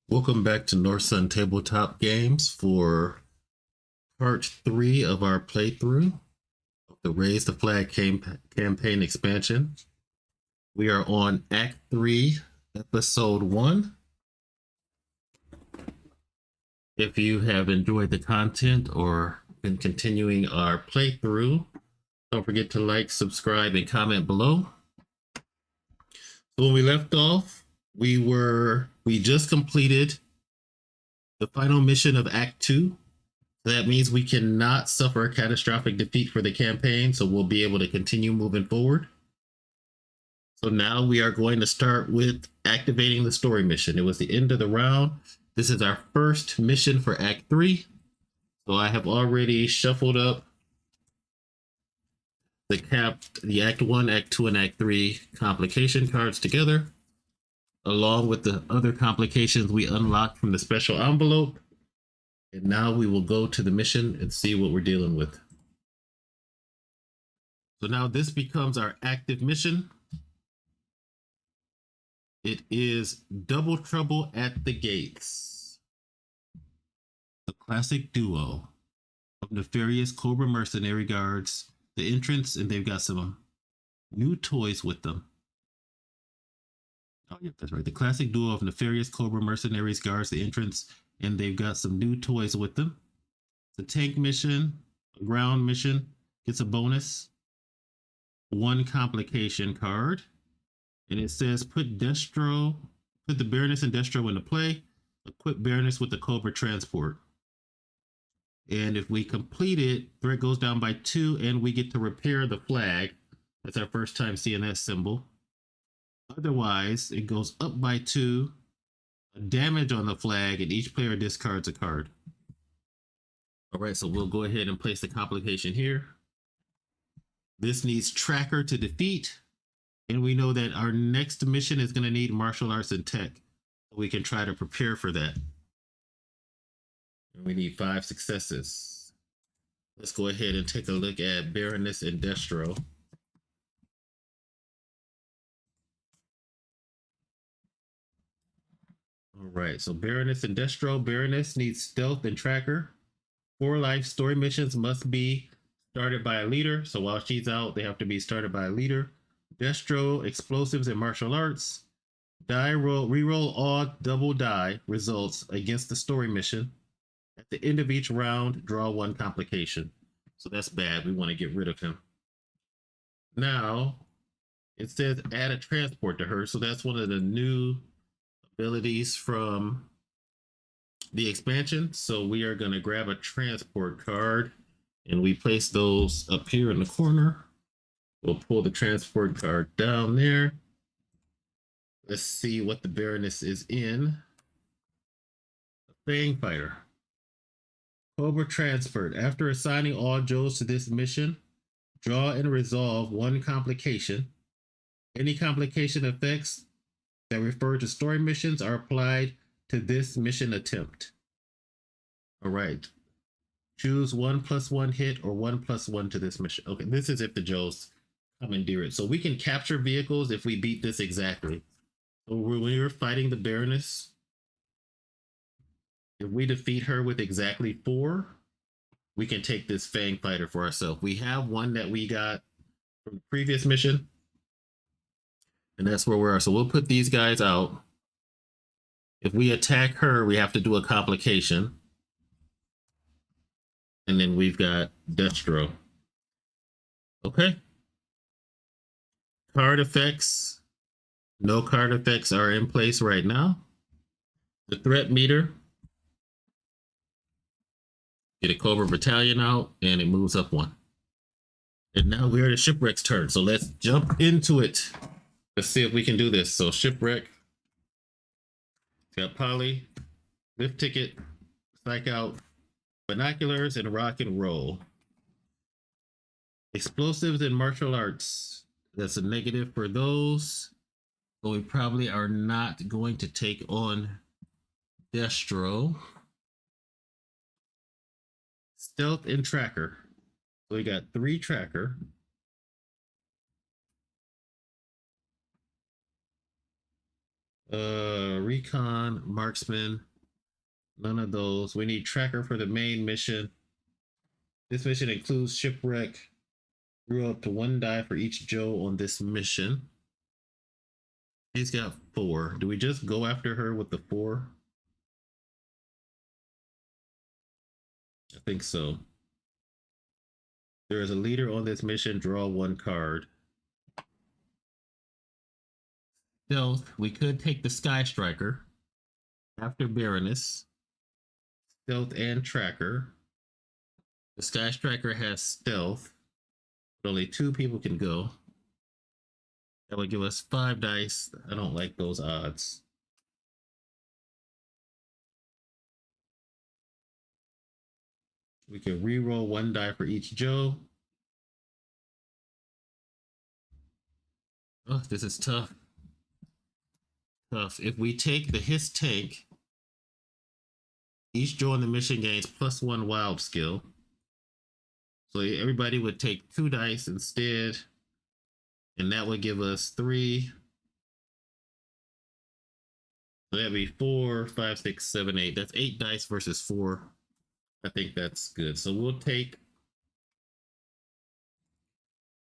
Welcome back to North Sun Tabletop Games for part 3 of our playthrough of the Raise the Flag campaign expansion. We are on Act 3, Episode 1. If you have enjoyed the content or been continuing our playthrough, don't forget to like, subscribe, and comment below. So when we left off, we just completed the final mission of Act 2. That means we cannot suffer a catastrophic defeat for the campaign, so we'll be able to continue moving forward. So now we are going to start with activating the story mission. It was the end of the round. This is our first mission for Act 3. So I have already shuffled up the Act 1, Act 2, and Act 3 complication cards together, along with the other complications we unlocked from the special envelope. And now we will go to the mission and see what we're dealing with. So now this becomes our active mission. It is Double Trouble at the Gates. The classic duo of nefarious Cobra mercenary guards, the entrance, and they've got some new toys with them. Oh, yeah, that's right. The classic duo of nefarious Cobra mercenaries guards the entrance, and they've got some new toys with them. The tank mission, a ground mission, gets a bonus. One complication card. And it says put the Baroness and Destro into play. Equip Baroness with the Cobra transport. And if we complete it, threat goes down by 2, and we get to repair the flag. That's our first time seeing that symbol. Otherwise, it goes up by 2, damage on the flag, and each player discards a card. All right, so we'll go ahead and place the complication here. This needs Tracker to defeat. And we know that our next mission is going to need martial arts and tech. We can try to prepare for that. And we need 5 successes. Let's go ahead and take a look at Baroness and Destro. All right, so Baroness and Destro. Baroness needs stealth and tracker. 4 life story missions must be started by a leader. So while she's out, they have to be started by a leader. Destro, explosives and martial arts. Reroll all double die results against the story mission. At the end of each round, draw 1 complication. So that's bad. We want to get rid of him. Now, it says add a transport to her. So that's one of the new abilities from the expansion. So we are going to grab a transport card, and we place those up here in the corner. We'll pull the transport card down there. Let's see what the Baroness is in. A Fang Fighter. Cobra transferred. After assigning all Joes to this mission, draw and resolve 1 complication. Any complication effects that refer to story missions are applied to this mission attempt. All right. Choose 1+1 hit or 1+1 to this mission. Okay, this is if the Joes commandeer it. So we can capture vehicles if we beat this exactly. So when we're fighting the Baroness, if we defeat her with exactly 4, we can take this Fang Fighter for ourselves. We have one that we got from the previous mission, and that's where we are. So we'll put these guys out. If we attack her, we have to do a complication. And then we've got Destro. Okay. Card effects. No card effects are in place right now. The threat meter. Get a Cobra Battalion out, and it moves up 1. And now we're at Shipwreck's turn. So let's jump into it. Let's see if we can do this. So Shipwreck. Got Polly. Lift ticket. Psych out. Binoculars and rock and roll. Explosives and martial arts. That's a negative for those. But we probably are not going to take on Destro. Stealth and tracker. So we got 3 tracker. Recon, marksman, none of those. We need tracker for the main mission. This mission includes shipwreck. Grew up to 1 die for each Joe on this mission. He's got 4. Do we just go after her with the 4? I think so. There is a leader on this mission. Draw 1 card. Stealth. We could take the Sky Striker after Baroness. Stealth and tracker. The Sky Striker has stealth, but only 2 people can go. That would give us 5 dice. I don't like those odds. We can re-roll 1 die for each Joe. Oh, this is tough. Tough. If we take the his tank, each Joe in the mission gains +1 wild skill. So everybody would take 2 dice instead, and that would give us 3. So that'd be 4, 5, 6, 7, 8. That's 8 dice versus 4. I think that's good. So we'll take.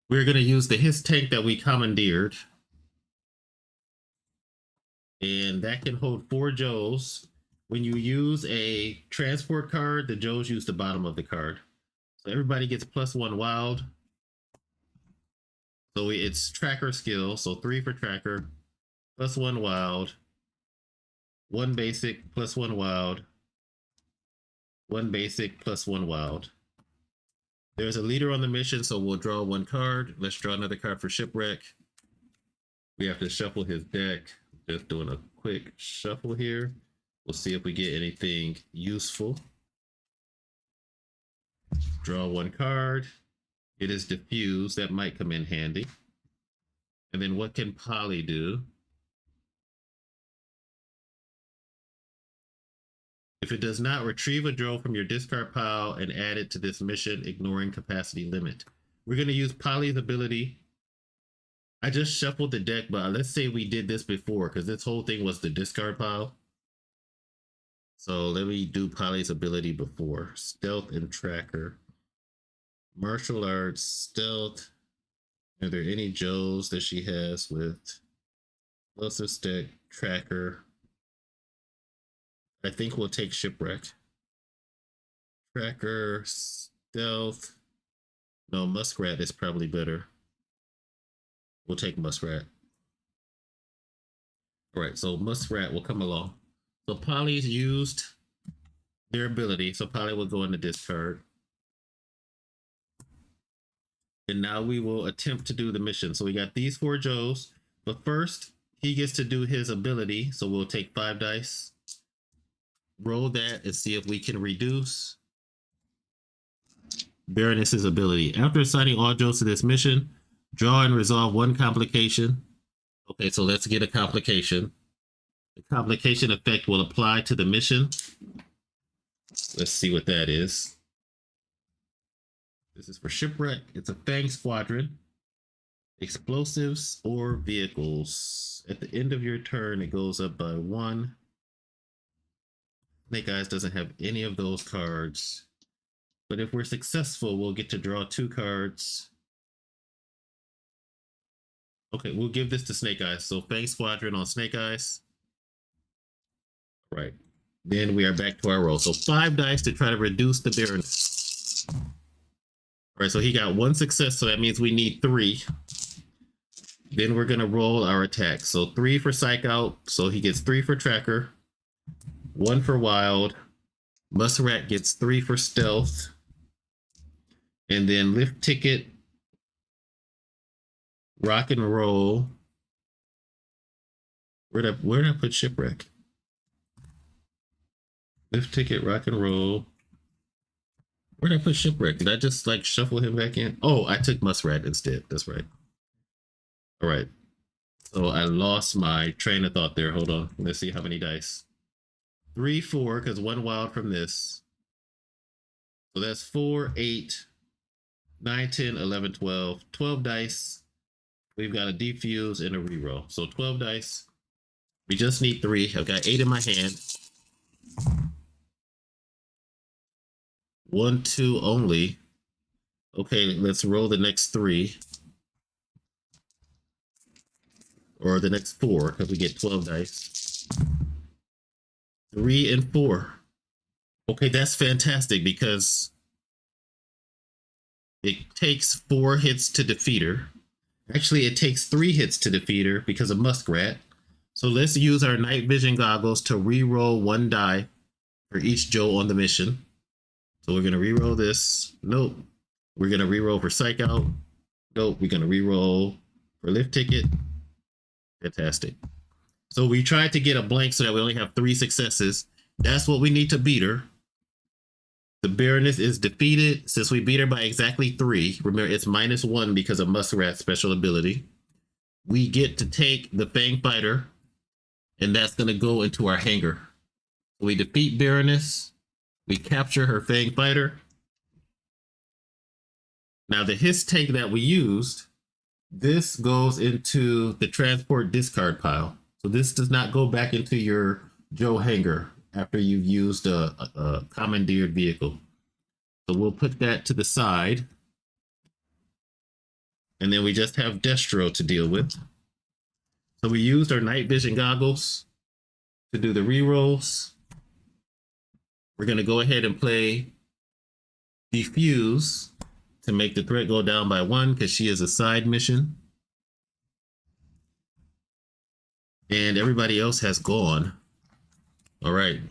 We're going to use the his tank that we commandeered. And that can hold 4 Joes. When you use a transport card, the Joes use the bottom of the card. So everybody gets +1 wild. So it's tracker skill. So 3 for tracker, +1 wild, 1 basic, +1 wild, 1 basic, +1 wild. There's a leader on the mission, so we'll draw 1 card. Let's draw another card for shipwreck. We have to shuffle his deck. Just doing a quick shuffle here. We'll see if we get anything useful. Draw 1 card. It is diffused. That might come in handy. And then what can Polly do? If it does not, retrieve a Joe from your discard pile and add it to this mission, ignoring capacity limit. We're going to use Polly's ability. I just shuffled the deck, but let's say we did this before, because this whole thing was the discard pile. So let me do Polly's ability before. Stealth and tracker. Martial arts, stealth. Are there any Joes that she has with explosive stick, tracker? I think we'll take shipwreck. Tracker, stealth. No, muskrat is probably better. We'll take muskrat. All right, so muskrat will come along. So Polly's used their ability, so Polly will go in the discard. And now we will attempt to do the mission. So we got these 4 Joes, but first he gets to do his ability. So we'll take 5 dice, roll that, and see if we can reduce Baroness's ability. After assigning all Joes to this mission, draw and resolve 1 complication. Okay, so let's get a complication. The complication effect will apply to the mission. Let's see what that is. This is for shipwreck. It's a Fang Squadron. Explosives or vehicles. At the end of your turn, it goes up by 1. Snake Eyes doesn't have any of those cards. But if we're successful, we'll get to draw 2 cards. Okay, we'll give this to Snake Eyes. So Fang Squadron on Snake Eyes. Right. Then we are back to our roll. So 5 dice to try to reduce the Baroness. All right, so he got 1 success, so that means we need 3. Then we're going to roll our attack. So 3 for Psych Out, so he gets 3 for Tracker, 1 for Wild. Muskrat gets 3 for Stealth. And then Lift Ticket, Rock and Roll. Where did I put Shipwreck? Lift Ticket, Rock and Roll. Where did I put Shipwreck? Did I just like shuffle him back in? Oh, I took Muskrat instead. That's right. All right. So I lost my train of thought there. Hold on. Let's see how many dice. 3, 4, because 1 wild from this. So that's 4, 8, 9, 10, 11, 12. 12 dice. We've got a defuse and a reroll. So 12 dice. We just need 3. I've got 8 in my hand. 1, 2 only. Okay, let's roll the next 3. Or the next 4, because we get 12 dice. 3 and 4. Okay, that's fantastic because it takes 4 hits to defeat her. Actually, it takes 3 hits to defeat her because of Muskrat. So let's use our night vision goggles to re-roll 1 die for each Joe on the mission. So we're going to re-roll this. Nope. We're going to re-roll for Psych Out. Nope. We're going to re-roll for Lift Ticket. Fantastic. So we tried to get a blank so that we only have 3 successes. That's what we need to beat her. The Baroness is defeated. Since we beat her by exactly 3, remember it's -1 because of Muskrat's special ability. We get to take the Fang Fighter, and that's going to go into our hangar. We defeat Baroness. We capture her Fang Fighter. Now the Hiss tank that we used, this goes into the transport discard pile. So this does not go back into your Joe hangar after you've used a commandeered vehicle. So we'll put that to the side. And then we just have Destro to deal with. So we used our night vision goggles to do the rerolls. We're going to go ahead and play Defuse to make the threat go down by 1 because she is a side mission. And everybody else has gone. All right.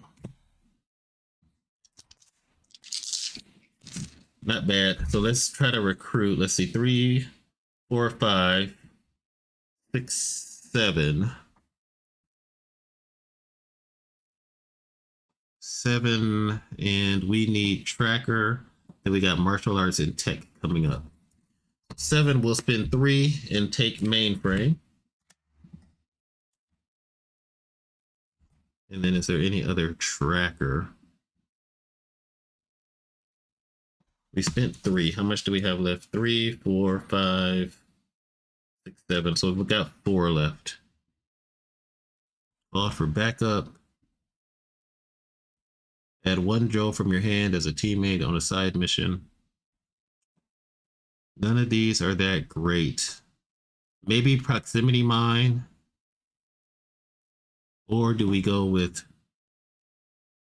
Not bad. So let's try to recruit. Let's see. 3, 4, 5, 6, 7. 7, and we need Tracker. Then we got Martial Arts and Tech coming up. 7 will spend 3 and take Mainframe. And then is there any other Tracker? We spent 3. How much do we have left? 3, 4, 5, 6, 7. So we've got 4 left. Offer backup. Add 1 Joe from your hand as a teammate on a side mission. None of these are that great. Maybe Proximity Mine. Or do we go with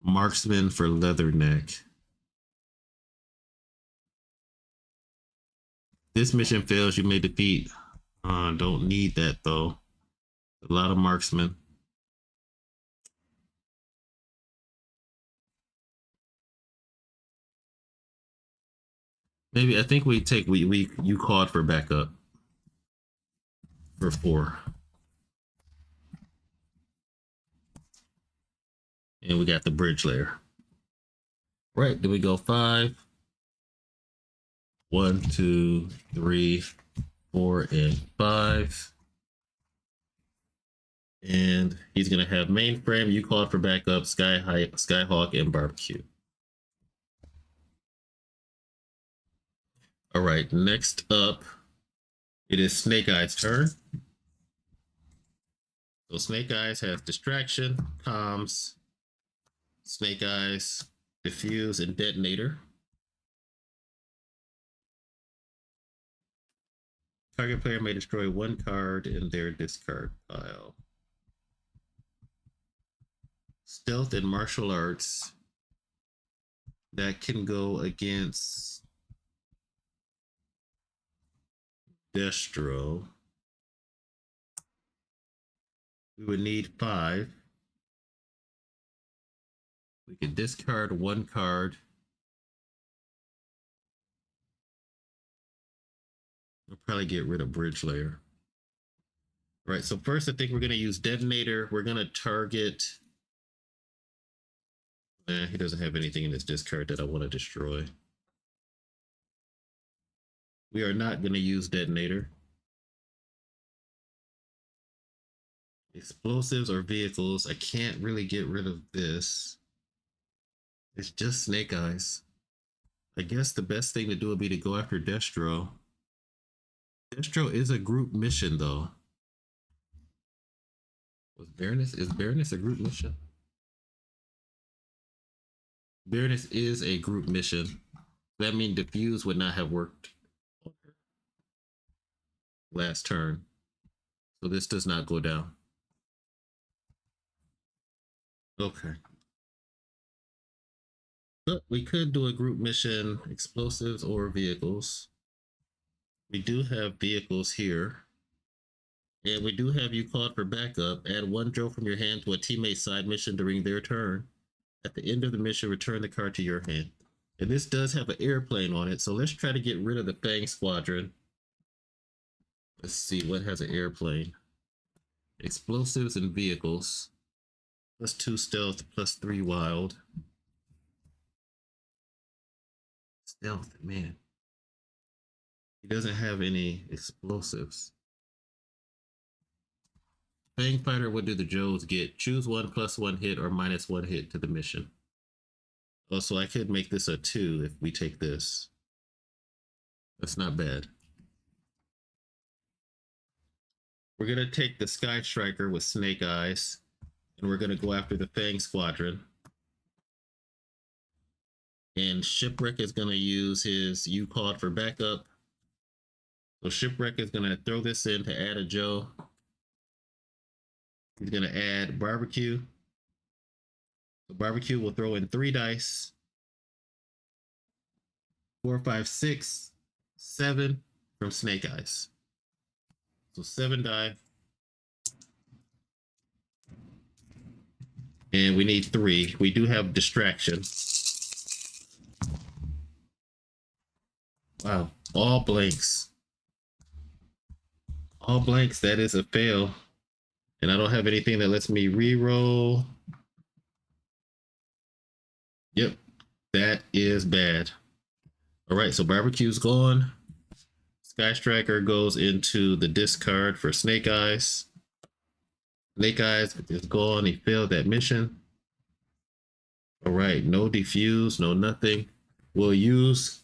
Marksman for Leatherneck? This mission fails, you may defeat. Don't need that though. A lot of Marksman. Maybe I think we take you called for backup for 4. And we got the bridge layer. Right, then we go 5. 1, 2, 3, 4, and 5. And he's gonna have Mainframe, you called for backup, Skyhawk, and Barbecue. All right, next up, it is Snake Eyes' turn. So Snake Eyes has Distraction, Comms, Snake Eyes, Diffuse, and Detonator. Target player may destroy 1 card in their discard pile. Stealth and Martial Arts. That can go against Destro. We would need 5. We can discard 1 card. We'll probably get rid of Bridge Layer. All right, so first I think we're going to use Detonator. We're going to target... he doesn't have anything in his discard that I want to destroy. We are not going to use Detonator. Explosives or vehicles. I can't really get rid of this. It's just Snake Eyes. I guess the best thing to do would be to go after Destro. Destro is a group mission though. Is Baroness a group mission? Baroness is a group mission. That means Diffuse would not have worked last turn. So this does not go down. Okay. But we could do a group mission, explosives or vehicles. We do have vehicles here. And we do have you called for backup. Add one Joe from your hand to a teammate's side mission during their turn. At the end of the mission, return the card to your hand. And this does have an airplane on it, so let's try to get rid of the Fang Squadron. Let's see what has an airplane. Explosives and vehicles. +2 stealth, +3 wild. Stealth, man. He doesn't have any explosives. Fang Fighter, what do the Joes get? Choose one +1 hit or -1 hit to the mission. Also, I could make this a 2 if we take this. That's not bad. We're going to take the Sky Striker with Snake Eyes, and we're going to go after the Fang Squadron. And Shipwreck is going to use his You Called for backup. So Shipwreck is going to throw this in to add a Joe. He's going to add Barbecue. So Barbecue will throw in 3 dice. 4, 5, 6, 7 from Snake Eyes. So 7 die. And we need 3. We do have Distraction. Wow. All blanks. All blanks. That is a fail. And I don't have anything that lets me re-roll. Yep. That is bad. All right. So Barbecue's gone. Sky Striker goes into the discard for Snake Eyes. Snake Eyes is gone. He failed that mission. All right. No Diffuse. No nothing. We'll use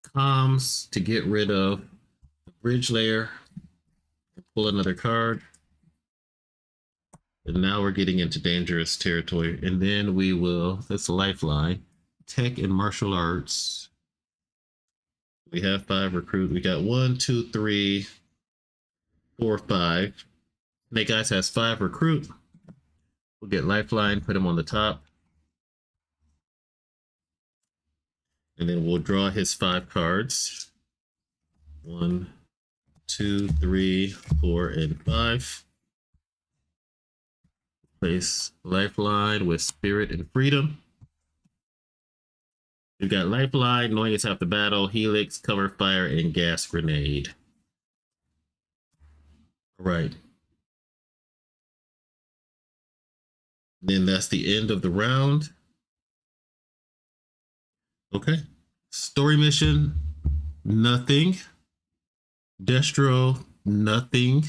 comms to get rid of the bridge layer. Pull another card. And now we're getting into dangerous territory. And then we will, that's Lifeline, Tech and Martial Arts. We have 5 recruit. We got 1, 2, 3, 4, 5. Snake Eyes has 5 recruit. We'll get Lifeline, put him on the top. And then we'll draw his 5 cards. 1, 2, 3, 4, and 5. Place Lifeline with Spirit and Freedom. We've got Lifeline, knowing it's half the battle, Helix, Cover Fire, and Gas Grenade. All right. Then that's the end of the round. Okay. Story mission, nothing. Destro, nothing.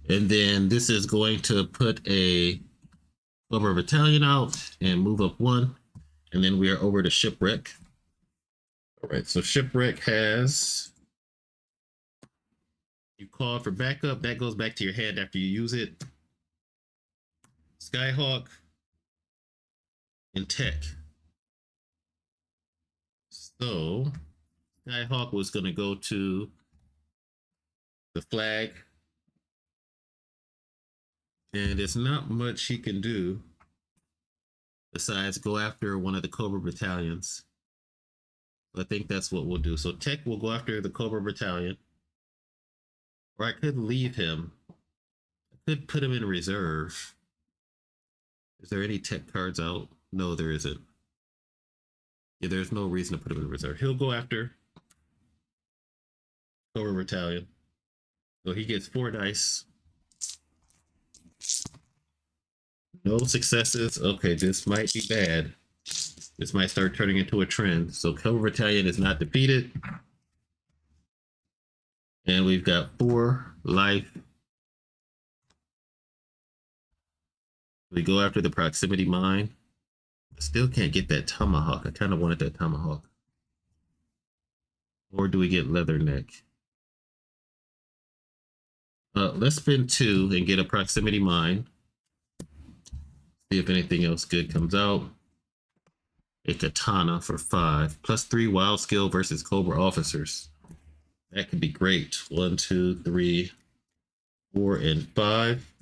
And then this is going to put a Cobra Battalion out and move up 1. And then we are over to Shipwreck. All right, so Shipwreck has, you call for backup. That goes back to your hand after you use it. Skyhawk and Tech. So Skyhawk was going to go to the flag. And there's not much he can do besides go after one of the Cobra battalions. I think that's what we'll do. So Tech will go after the Cobra battalion. Or I could leave him. I could put him in reserve. Is there any Tech cards out? No, there isn't. Yeah, there's no reason to put him in reserve. He'll go after Cobra battalion. So he gets 4 dice. No successes. Okay, this might be bad. This might start turning into a trend. So Cobra Battalion is not defeated. And we've got 4 life. We go after the proximity mine. I still can't get that tomahawk. I kind of wanted that tomahawk. Or do we get Leatherneck? Let's spin 2 and get a proximity mine. See if anything else good comes out. A katana for 5. +3 wild skill versus cobra officers. That could be great. 1, 2, 3, 4, and 5.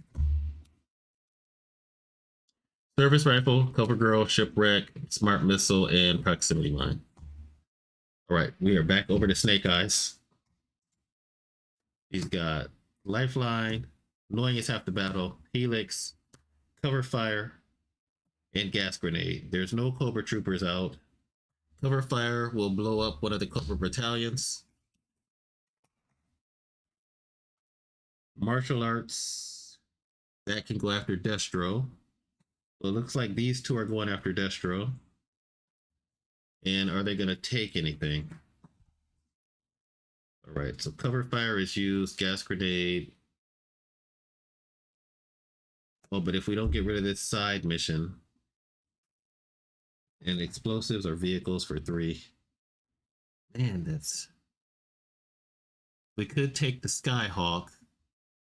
Service rifle, cover girl, shipwreck, smart missile, and proximity mine. All right, we are back over to Snake Eyes. He's got lifeline, knowing it's half the battle, helix, cover fire, and gas grenade. There's no cobra troopers out. Cover fire will blow up one of the cobra battalions. Martial arts, that can go after Destro. So it looks like these two are going after Destro. And are they going to take anything? All right, so cover fire is used, gas grenade. Oh, but if we don't get rid of this side mission, and explosives or vehicles for 3. Man, that's... We could take the Skyhawk.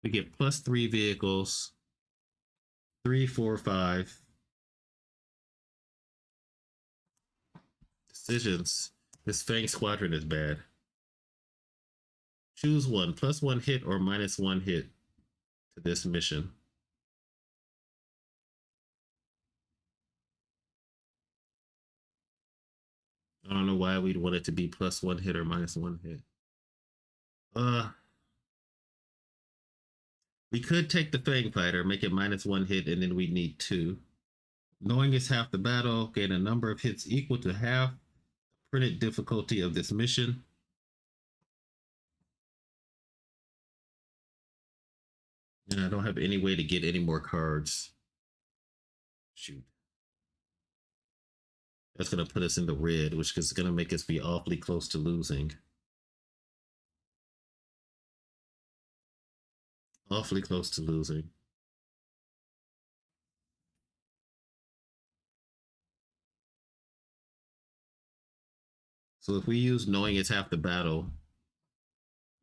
We get +3 vehicles. 3, 4, 5. Decisions. This Fang Squadron is bad. Choose one. +1 hit or -1 hit to this mission. I don't know why we'd want it to be +1 hit or -1 hit. We could take the Fang Fighter, make it -1 hit, and then we need 2. Knowing it's half the battle, gain a number of hits equal to half the printed difficulty of this mission. And I don't have any way to get any more cards. Shoot. That's going to put us in the red, which is going to make us be awfully close to losing. Awfully close to losing. So if we use knowing it's half the battle,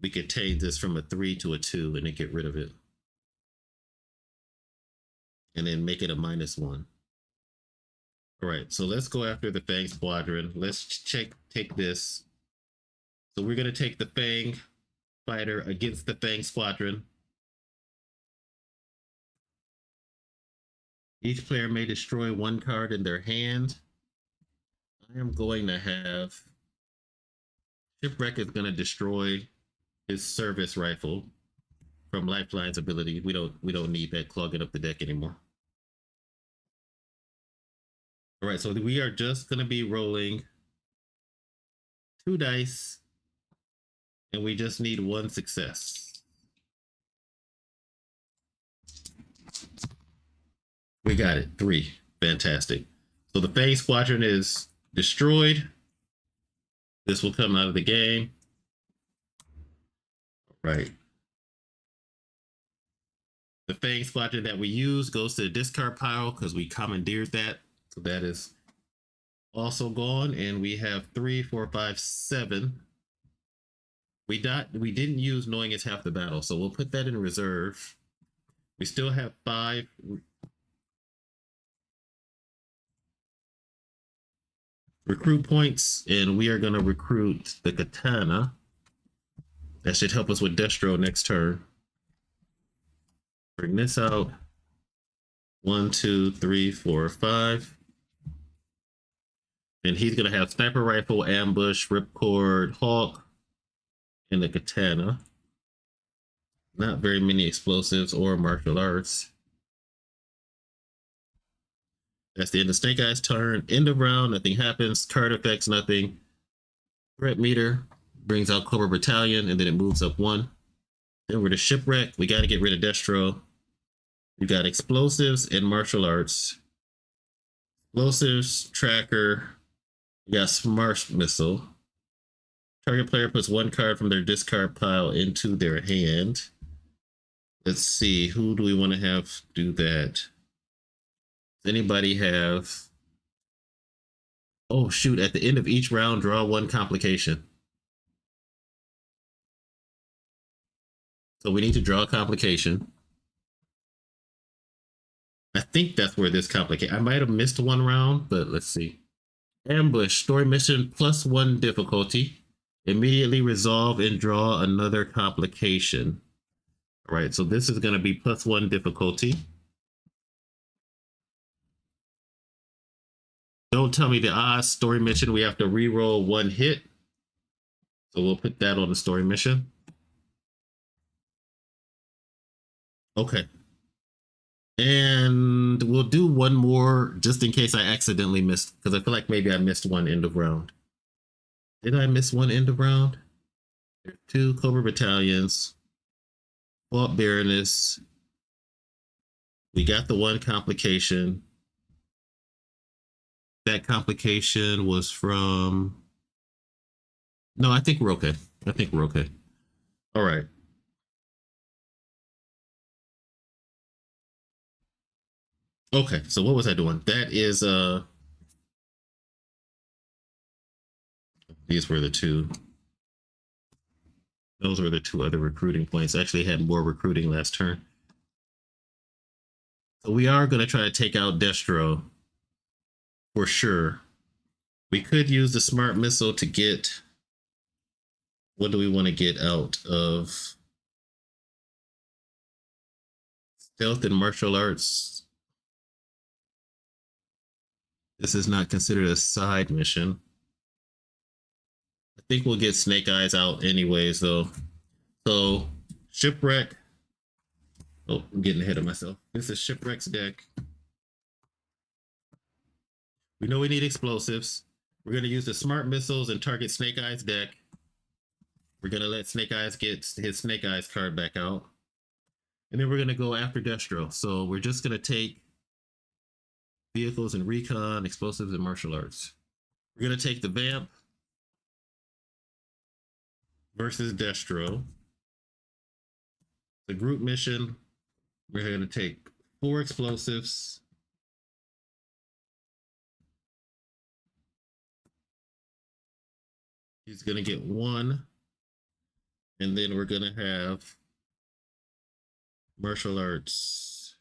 we could change this from a 3 to a 2 and then get rid of it. And then make it a -1. All right, so let's go after the Fang Squadron. Let's take this. So we're going to take the Fang Fighter against the Fang Squadron. Each player may destroy 1 card in their hand. I am going to have... Shipwreck is going to destroy his service rifle from Lifeline's ability. We don't need that clogging up the deck anymore. All right, so we are just going to be rolling 2 dice, and we just need 1 success. We got it, 3. Fantastic. So the Fang Squadron is destroyed. This will come out of the game. All right. The Fang Squadron that we use goes to the discard pile because we commandeered that. So that is also gone. And we have 3, 4, 5, 7. We didn't use knowing it's half the battle, so we'll put that in reserve. We still have 5 recruit points, and we are going to recruit the katana. That should help us with Destro next turn. Bring this out. 1, 2, 3, 4, 5. And he's going to have sniper rifle, ambush, ripcord, hawk, and the katana. Not very many explosives or martial arts. That's the end of Snake Eyes' turn. End of round, nothing happens. Card effects, nothing. Threat meter brings out Cobra Battalion, and then it moves up 1. Then we're to Shipwreck. We got to get rid of Destro. We got explosives and martial arts. Explosives, tracker. We got smart missile. Target player puts 1 card from their discard pile into their hand. Let's see, who do we want to have do that? Does anybody have... Oh, shoot, at the end of each round, draw 1 complication. So we need to draw a complication. I think that's where this complicate. I might have missed one round, but let's see. Ambush, story mission +1 difficulty. Immediately resolve and draw another complication. All right, so this is going to be +1 difficulty. Don't tell me the odds. Story mission, we have to re-roll 1 hit. So we'll put that on the story mission. Okay. And we'll do one more just in case I accidentally missed, because I feel like maybe I missed one end of round. Did I miss one end of round? 2 Cobra battalions. Fought Baroness. We got the 1 complication. That complication was from... No, I think we're okay. I think we're okay. All right. Okay, so what was I doing? That is these were the 2. Those were the 2 other recruiting points. I actually had more recruiting last turn. So we are going to try to take out Destro for sure. We could use the smart missile to get... What do we want to get out of stealth and martial arts? This is not considered a side mission. I think we'll get Snake Eyes out anyways, though. So, Shipwreck. Oh, I'm getting ahead of myself. This is Shipwreck's deck. We know we need explosives. We're going to use the smart missiles and target Snake Eyes' deck. We're going to let Snake Eyes get his Snake Eyes card back out. And then we're going to go after Destro. So we're just going to take vehicles and recon, explosives and martial arts. We're going to take the Vamp versus Destro. The group mission, we're going to take 4 explosives. He's going to get 1. And then we're going to have martial arts,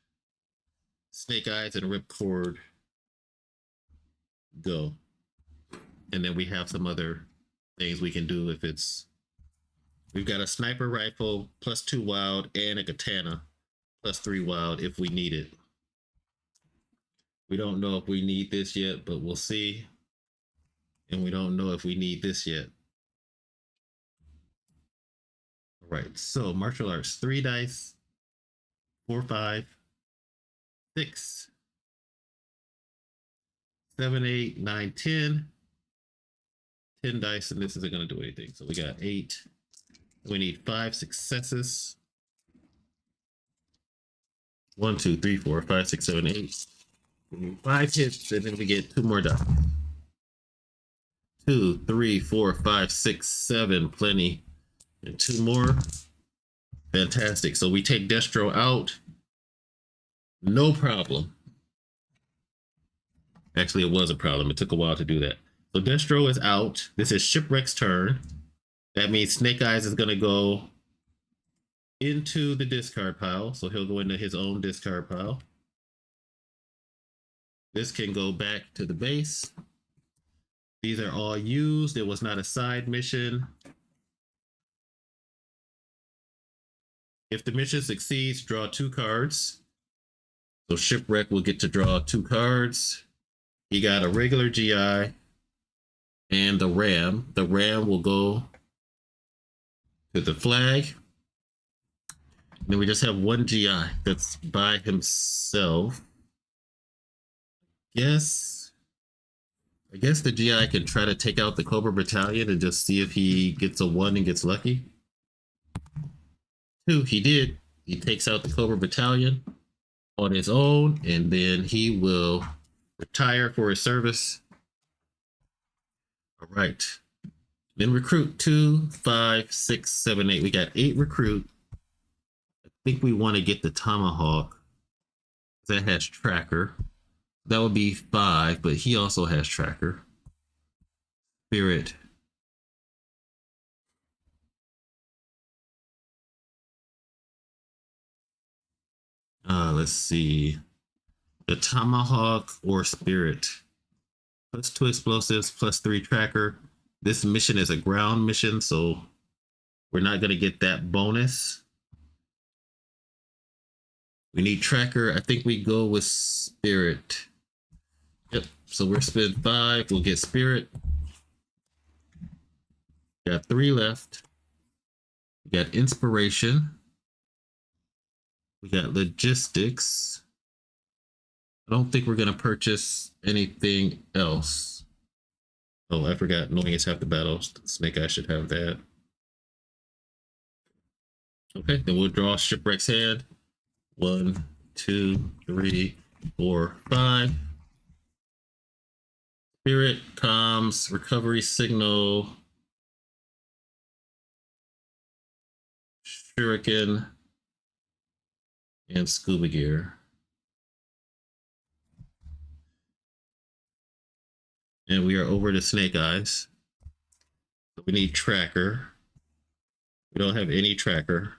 Snake Eyes, and Ripcord go. And then we have some other things we can do if it's... We've got a sniper rifle, +2 wild, and a katana, +3 wild if we need it. We don't know if we need this yet, but we'll see. And we don't know if we need this yet. All right, so martial arts, 3 dice, 4, 5, 6, 7, 8, 9, 10. 10 dice, and this isn't going to do anything. So we got 8. We need 5 successes. 1, 2, 3, 4, 5, 6, 7, 8. We need 5 hits, and then we get 2 more dice. 2, 3, 4, 5, 6, 7. Plenty. And 2 more. Fantastic. So we take Destro out. No problem. Actually, it was a problem. It took a while to do that. So Destro is out. This is Shipwreck's turn. That means Snake Eyes is going to go into the discard pile. So he'll go into his own discard pile. This can go back to the base. These are all used. It was not a side mission. If the mission succeeds, draw 2 cards. So Shipwreck will get to draw 2 cards. He got a regular GI and the Ram. The Ram will go to the flag. And then we just have 1 GI that's by himself. I guess the GI can try to take out the Cobra Battalion and just see if he gets a 1 and gets lucky. 2, he did. He takes out the Cobra Battalion on his own, and then he will retire for his service. All right. Then recruit 2, 5, 6, 7, 8. We got 8 recruit. I think we want to get the Tomahawk. That has tracker. That would be 5, but he also has tracker. Spirit. Let's see. The tomahawk or spirit. +2 explosives, +3 tracker. This mission is a ground mission, so we're not going to get that bonus. We need tracker. I think we go with spirit. Yep. So we're spend 5. We'll get spirit. Got 3 left. We got inspiration. We got logistics. I don't think we're going to purchase anything else. Oh, I forgot. Knowing it's half the battle. Snake Eye should have that. Okay, then we'll draw Shipwreck's hand. 1, 2, 3, 4, 5. Spirit, comms, recovery signal, shuriken, and scuba gear. And we are over to Snake Eyes. So we need tracker. We don't have any tracker.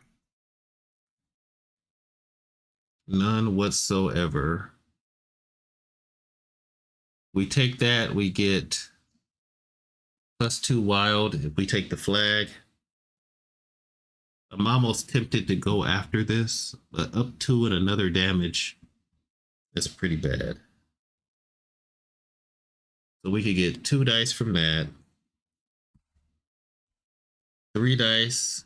None whatsoever. We take that, we get +2 wild if we take the flag. I'm almost tempted to go after this, but up 2 and another damage, that's pretty bad. So we could get 2 dice from that. 3 dice.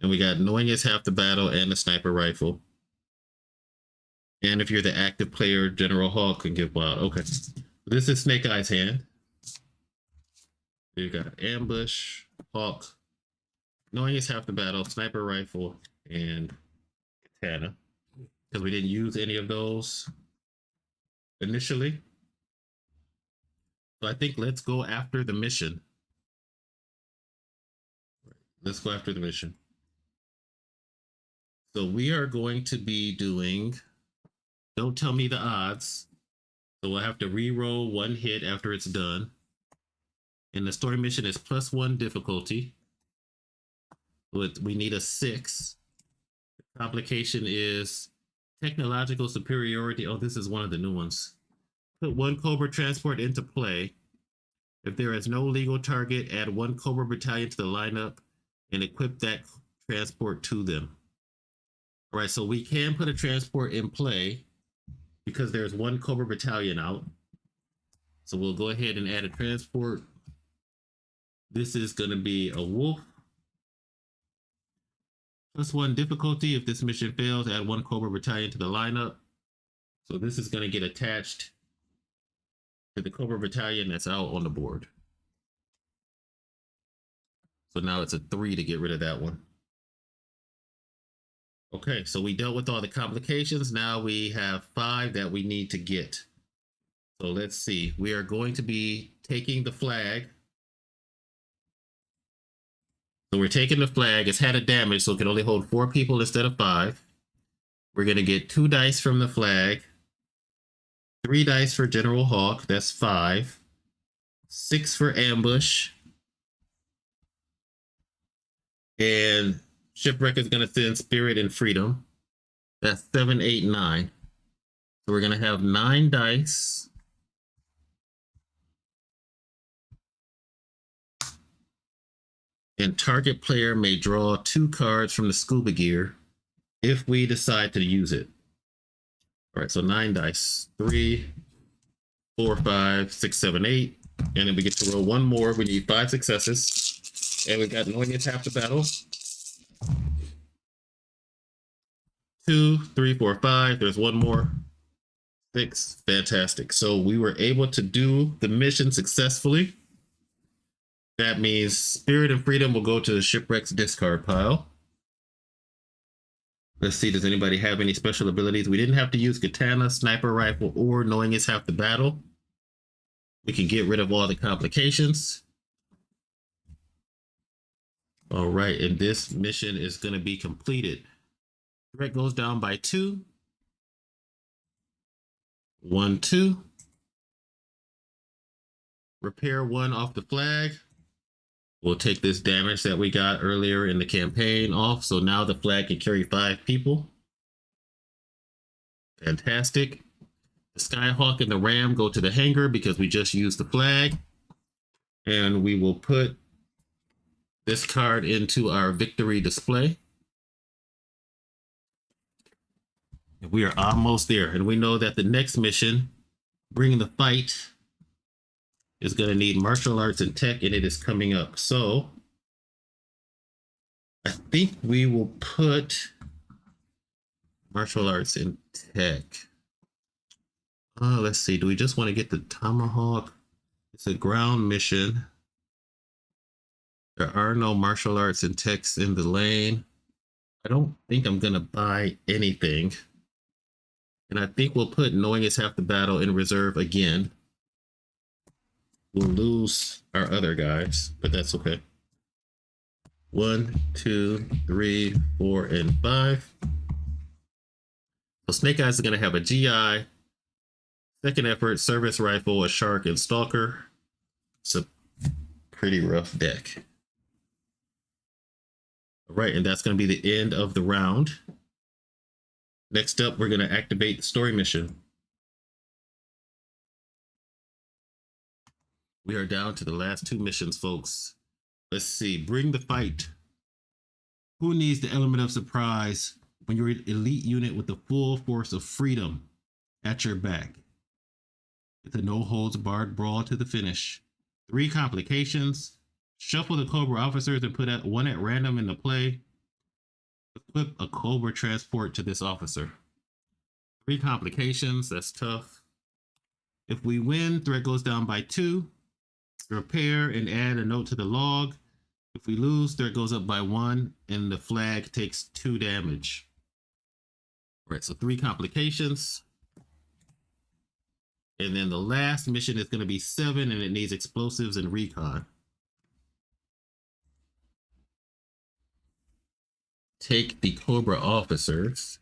And we got knowing is half the battle and the sniper rifle. And if you're the active player, General Hawk can give wild. Okay. This is Snake Eye's hand. You got ambush, Hawk, knowing is half the battle, sniper rifle, and katana. Because we didn't use any of those initially. So I think let's go after the mission. Let's go after the mission. So we are going to be doing, don't tell me the odds. So we'll have to re-roll 1 hit after it's done. And the story mission is +1 difficulty. We need a 6. The complication is technological superiority. Oh, this is one of the new ones. Put 1 Cobra transport into play. If there is no legal target, add 1 Cobra battalion to the lineup and equip that transport to them. All right, so we can put a transport in play because there's 1 Cobra battalion out. So we'll go ahead and add a transport. This is going to be a wolf. +1 difficulty. If this mission fails, add 1 Cobra battalion to the lineup. So this is going to get attached to the Cobra battalion that's out on the board. So now it's a 3 to get rid of that one. Okay, so we dealt with all the complications. Now we have 5 that we need to get. So let's see. We are going to be taking the flag. So we're taking the flag. It's had a damage, so it can only hold 4 people instead of 5. We're going to get 2 dice from the flag. 3 dice for General Hawk. That's 5. 6 for ambush. And Shipwreck is going to send Spirit and Freedom. That's 7, 8, 9. So we're going to have 9 dice. And target player may draw 2 cards from the scuba gear if we decide to use it. All right, so 9 dice. 3, 4, 5, 6, 7, 8. And then we get to roll 1 more. We need 5 successes. And we've got knowing it's half the battle. 2, 3, 4, 5. There's 1 more. 6. Fantastic. So we were able to do the mission successfully. That means Spirit and Freedom will go to the Shipwreck's discard pile. Let's see, does anybody have any special abilities? We didn't have to use katana, sniper rifle, or knowing it's half the battle. We can get rid of all the complications. All right, and this mission is going to be completed. Threat goes down by 2. 1, 2. Repair 1 off the flag. We'll take this damage that we got earlier in the campaign off. So now the flag can carry 5 people. Fantastic. The Skyhawk and the Ram go to the hangar because we just used the flag. And we will put this card into our victory display. We are almost there. And we know that the next mission, Bring the Fight, is going to need martial arts and tech, and it is coming up. So I think we will put martial arts and tech. Let's see. Do we just want to get the Tomahawk? It's a ground mission. There are no martial arts and techs in the lane. I don't think I'm going to buy anything. And I think we'll put Knowing Is Half the Battle in reserve again. We'll lose our other guys, but that's okay. 1, 2, 3, 4, and 5. So Snake Eyes is going to have a GI, second effort, service rifle, a shark, and stalker. It's a pretty rough deck. All right, and that's going to be the end of the round. Next up, we're going to activate the story mission. We are down to the last 2 missions, folks. Let's see. Bring the Fight. Who needs the element of surprise when you're an elite unit with the full force of freedom at your back? It's a no-holds-barred brawl to the finish. 3 complications. Shuffle the Cobra officers and put one at random into play. Equip a Cobra transport to this officer. 3 complications. That's tough. If we win, threat goes down by 2. Repair and add a note to the log. If we lose, threat goes up by 1, and the flag takes 2 damage. All right, so 3 complications. And then the last mission is going to be 7, and it needs explosives and recon. Take the Cobra officers.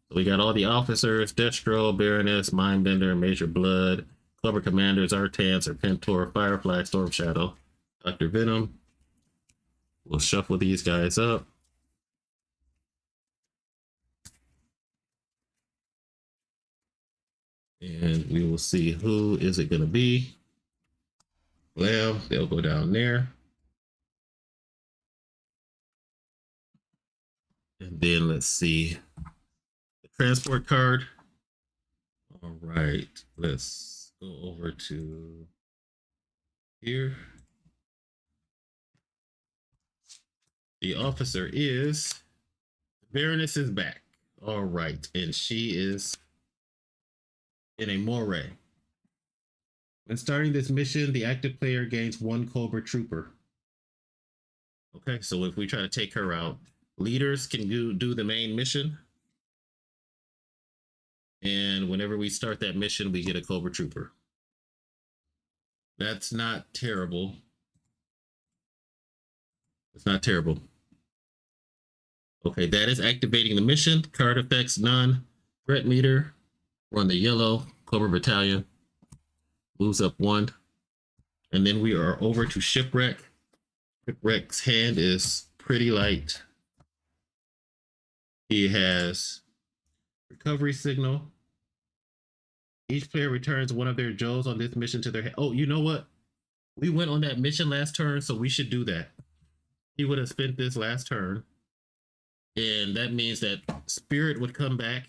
So we got all the officers: Destro, Baroness, Mindbender, Major Blood, Cobra Commanders, Artan, Serpentor, Firefly, Storm Shadow, Dr. Venom. We'll shuffle these guys up. And we will see who is it going to be. Well, they'll go down there. And then let's see the transport card. All right, let's go over to here. The officer is Baroness is back. All right, and she is in a moray. When starting this mission, the active player gains 1 Cobra Trooper. Okay, so if we try to take her out, leaders can do the main mission. And whenever we start that mission, we get a Cobra Trooper. That's not terrible. It's not terrible. Okay, that is activating the mission. Card effects, none. Threat meter, we're on the yellow. Cobra Battalion moves up 1. And then we are over to Shipwreck. Shipwreck's hand is pretty light. He has recovery signal. Each player returns 1 of their Joes on this mission to their hand. Oh, you know what? We went on that mission last turn, so we should do that. He would have spent this last turn. And that means that Spirit would come back.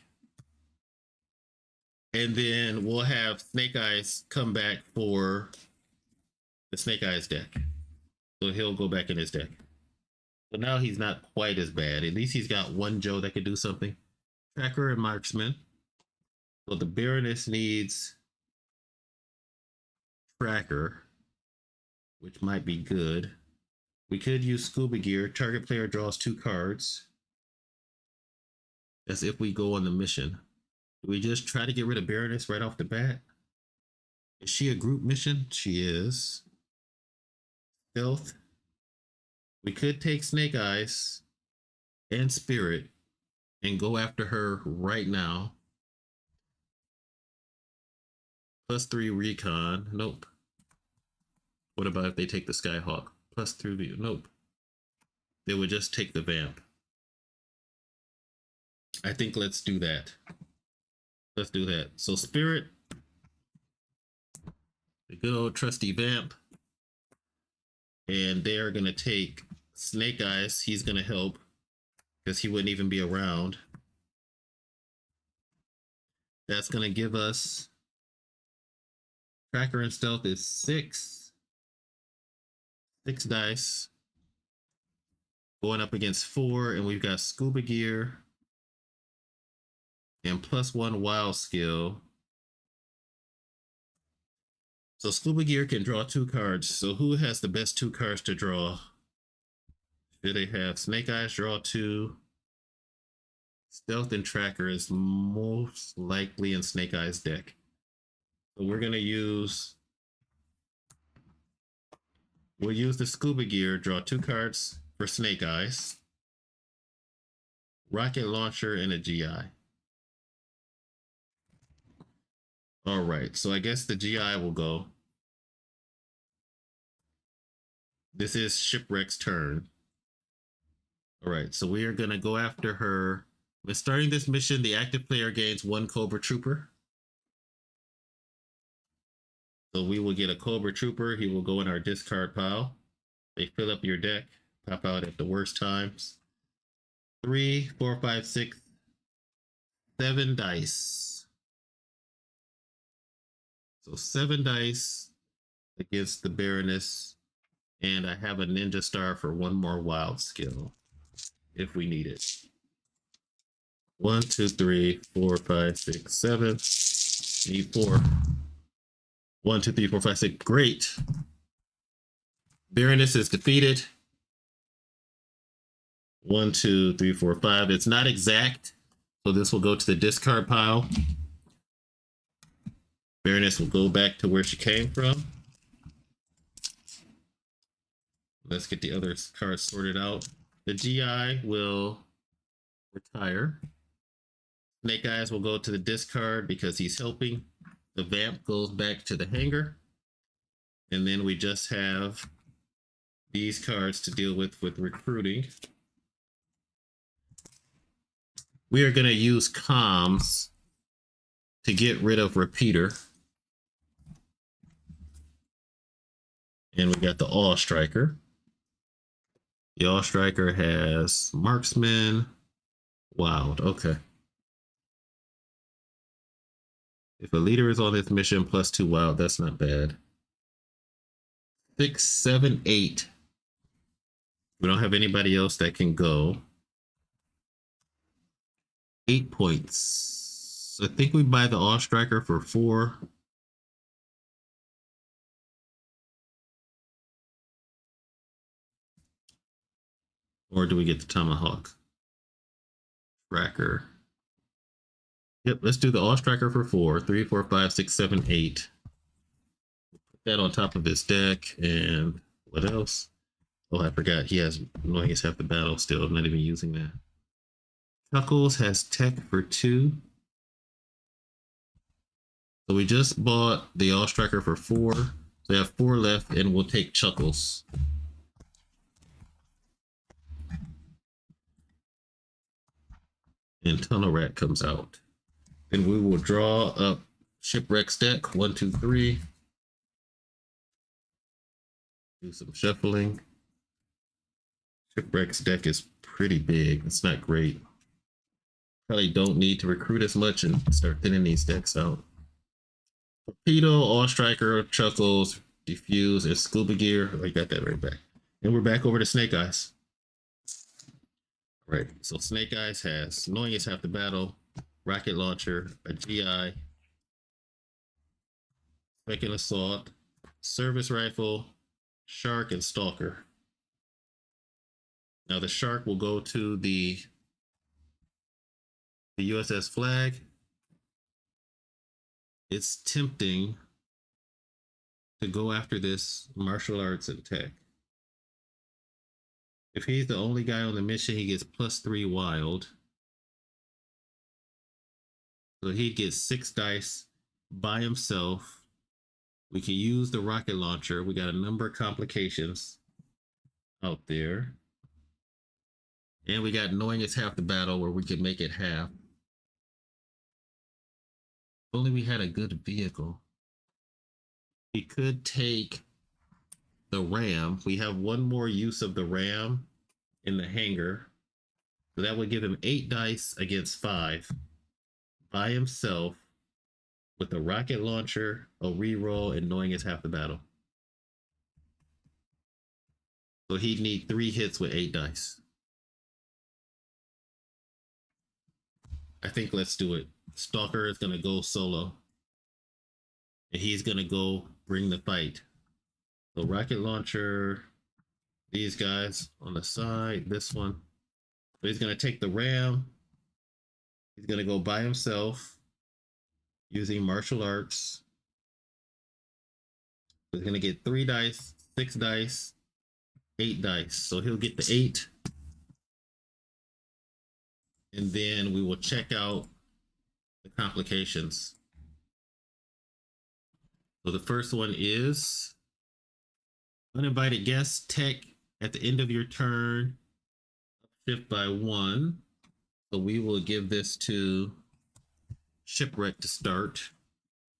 And then we'll have Snake Eyes come back for the Snake Eyes deck. So he'll go back in his deck. So now he's not quite as bad. At least he's got 1 Joe that could do something. Tracker and Marksman. So the Baroness needs Tracker, which might be good. We could use Scuba Gear. Target player draws 2 cards. That's if we go on the mission. Do we just try to get rid of Baroness right off the bat? Is she a group mission? She is. Stealth. We could take Snake Eyes and Spirit and go after her right now. +3 recon. Nope. What about if they take the Skyhawk? plus through the nope. They would just take the vamp. I think let's do that. Let's do that. So spirit, the good old trusty vamp, and they're gonna take Snake Eyes. He's gonna help because he wouldn't even be around. That's gonna give us tracker and stealth is 6 dice going up against 4, and we've got scuba gear and +1 wild skill. So scuba gear can draw 2 cards. So who has the best 2 cards to draw? Should they have Snake Eyes draw 2? Stealth and tracker is most likely in Snake Eyes deck. So we're gonna use the scuba gear, draw 2 cards for Snake Eyes, rocket launcher, and a GI. All right, so I guess the GI will go. This is Shipwreck's turn. All right, so we are gonna go after her. When starting this mission, the active player gains 1 Cobra Trooper. So we will get a Cobra Trooper. He will go in our discard pile. They fill up your deck, pop out at the worst times. 3, 4, 5, 6, 7 dice. So 7 dice against the Baroness. And I have a Ninja Star for 1 more wild skill if we need it. 1, 2, 3, 4, 5, 6, 7. Need 4. 1, 2, 3, 4, 5, 6. Great. Baroness is defeated. 1, 2, 3, 4, 5. It's not exact, so this will go to the discard pile. Baroness will go back to where she came from. Let's get the other cards sorted out. The GI will retire. Snake Eyes will go to the discard because he's helping. The vamp goes back to the hangar. And then we just have these cards to deal with recruiting. We are going to use comms to get rid of Repeater. And we got the All Striker. The All Striker has Marksman, Wild. Okay. If a leader is on this mission, +2 Wild, that's not bad. 6, 7, 8. We don't have anybody else that can go. 8 points. I think we buy the All Striker for 4. Or do we get the Tomahawk? Tracker. Yep, let's do the All Striker for 4. 3, 4, 5, 6, 7, 8. Put that on top of his deck. And what else? Oh, I forgot. He has Noise half the battle still. I'm not even using that. Chuckles has tech for 2. So we just bought the All Striker for 4. So we have 4 left, and we'll take Chuckles. And Tunnel Rat comes out. Then we will draw up Shipwreck's deck. 1, 2, 3. Do some shuffling. Shipwreck's deck is pretty big. It's not great. Probably don't need to recruit as much and start thinning these decks out. Torpedo, All Striker, Chuckles, Diffuse, and Scuba Gear. I got that right back. And we're back over to Snake Eyes. All right, so Snake Eyes has Knowing Is Half the Battle, Rocket Launcher, a GI, Second Assault, Service Rifle, Shark, and Stalker. Now the Shark will go to the USS Flagg. It's tempting to go after this martial arts and tech. If he's the only guy on the mission, he gets +3 wild. So he gets 6 dice by himself. We can use the rocket launcher. We got a number of complications. out there. And we got knowing it's half the battle where we can make it half. If only we had a good vehicle. We could take the ram. We have one more use of the ram in the hangar. So that would give him 8 dice against 5 by himself with a rocket launcher, a reroll, and knowing it's half the battle. So he'd need 3 hits with 8 dice. I think let's do it. Stalker is going to go solo. And he's going to go bring the fight. So rocket launcher, these guys on the side, this one. So he's going to take the ram. He's going to go by himself using martial arts. He's going to get 3 dice, 6 dice, 8 dice. So he'll get the 8. And then we will check out the complications. So the first one is uninvited guest tech at the end of your turn, shift by 1. So we will give this to Shipwreck to start.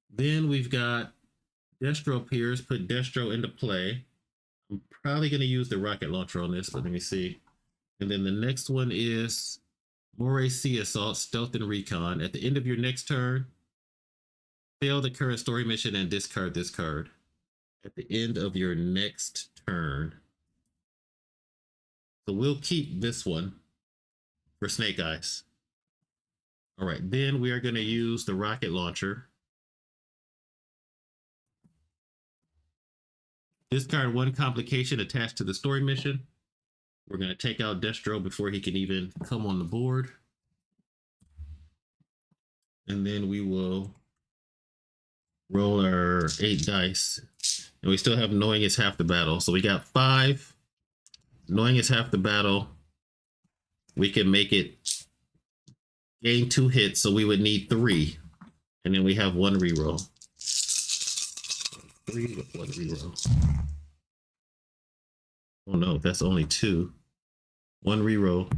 Then we've got Destro appears, put Destro into play. I'm probably going to use the rocket launcher on this, but let me see. And then the next one is Moray Sea Assault, Stealth and Recon. At the end of your next turn, fail the current story mission and discard this card. At the end of your next turn. So we'll keep this one for Snake Eyes. All right, then we are going to use the rocket launcher. Discard 1 complication attached to the story mission. We're going to take out Destro before he can even come on the board. And then we will roll our 8 dice. And we still have knowing it's half the battle. So we got 5. Knowing it's half the battle. We can make it gain 2 hits. So we would need 3. And then we have 1 reroll. 3 with 1 reroll. Oh no, that's only 2. 1 reroll.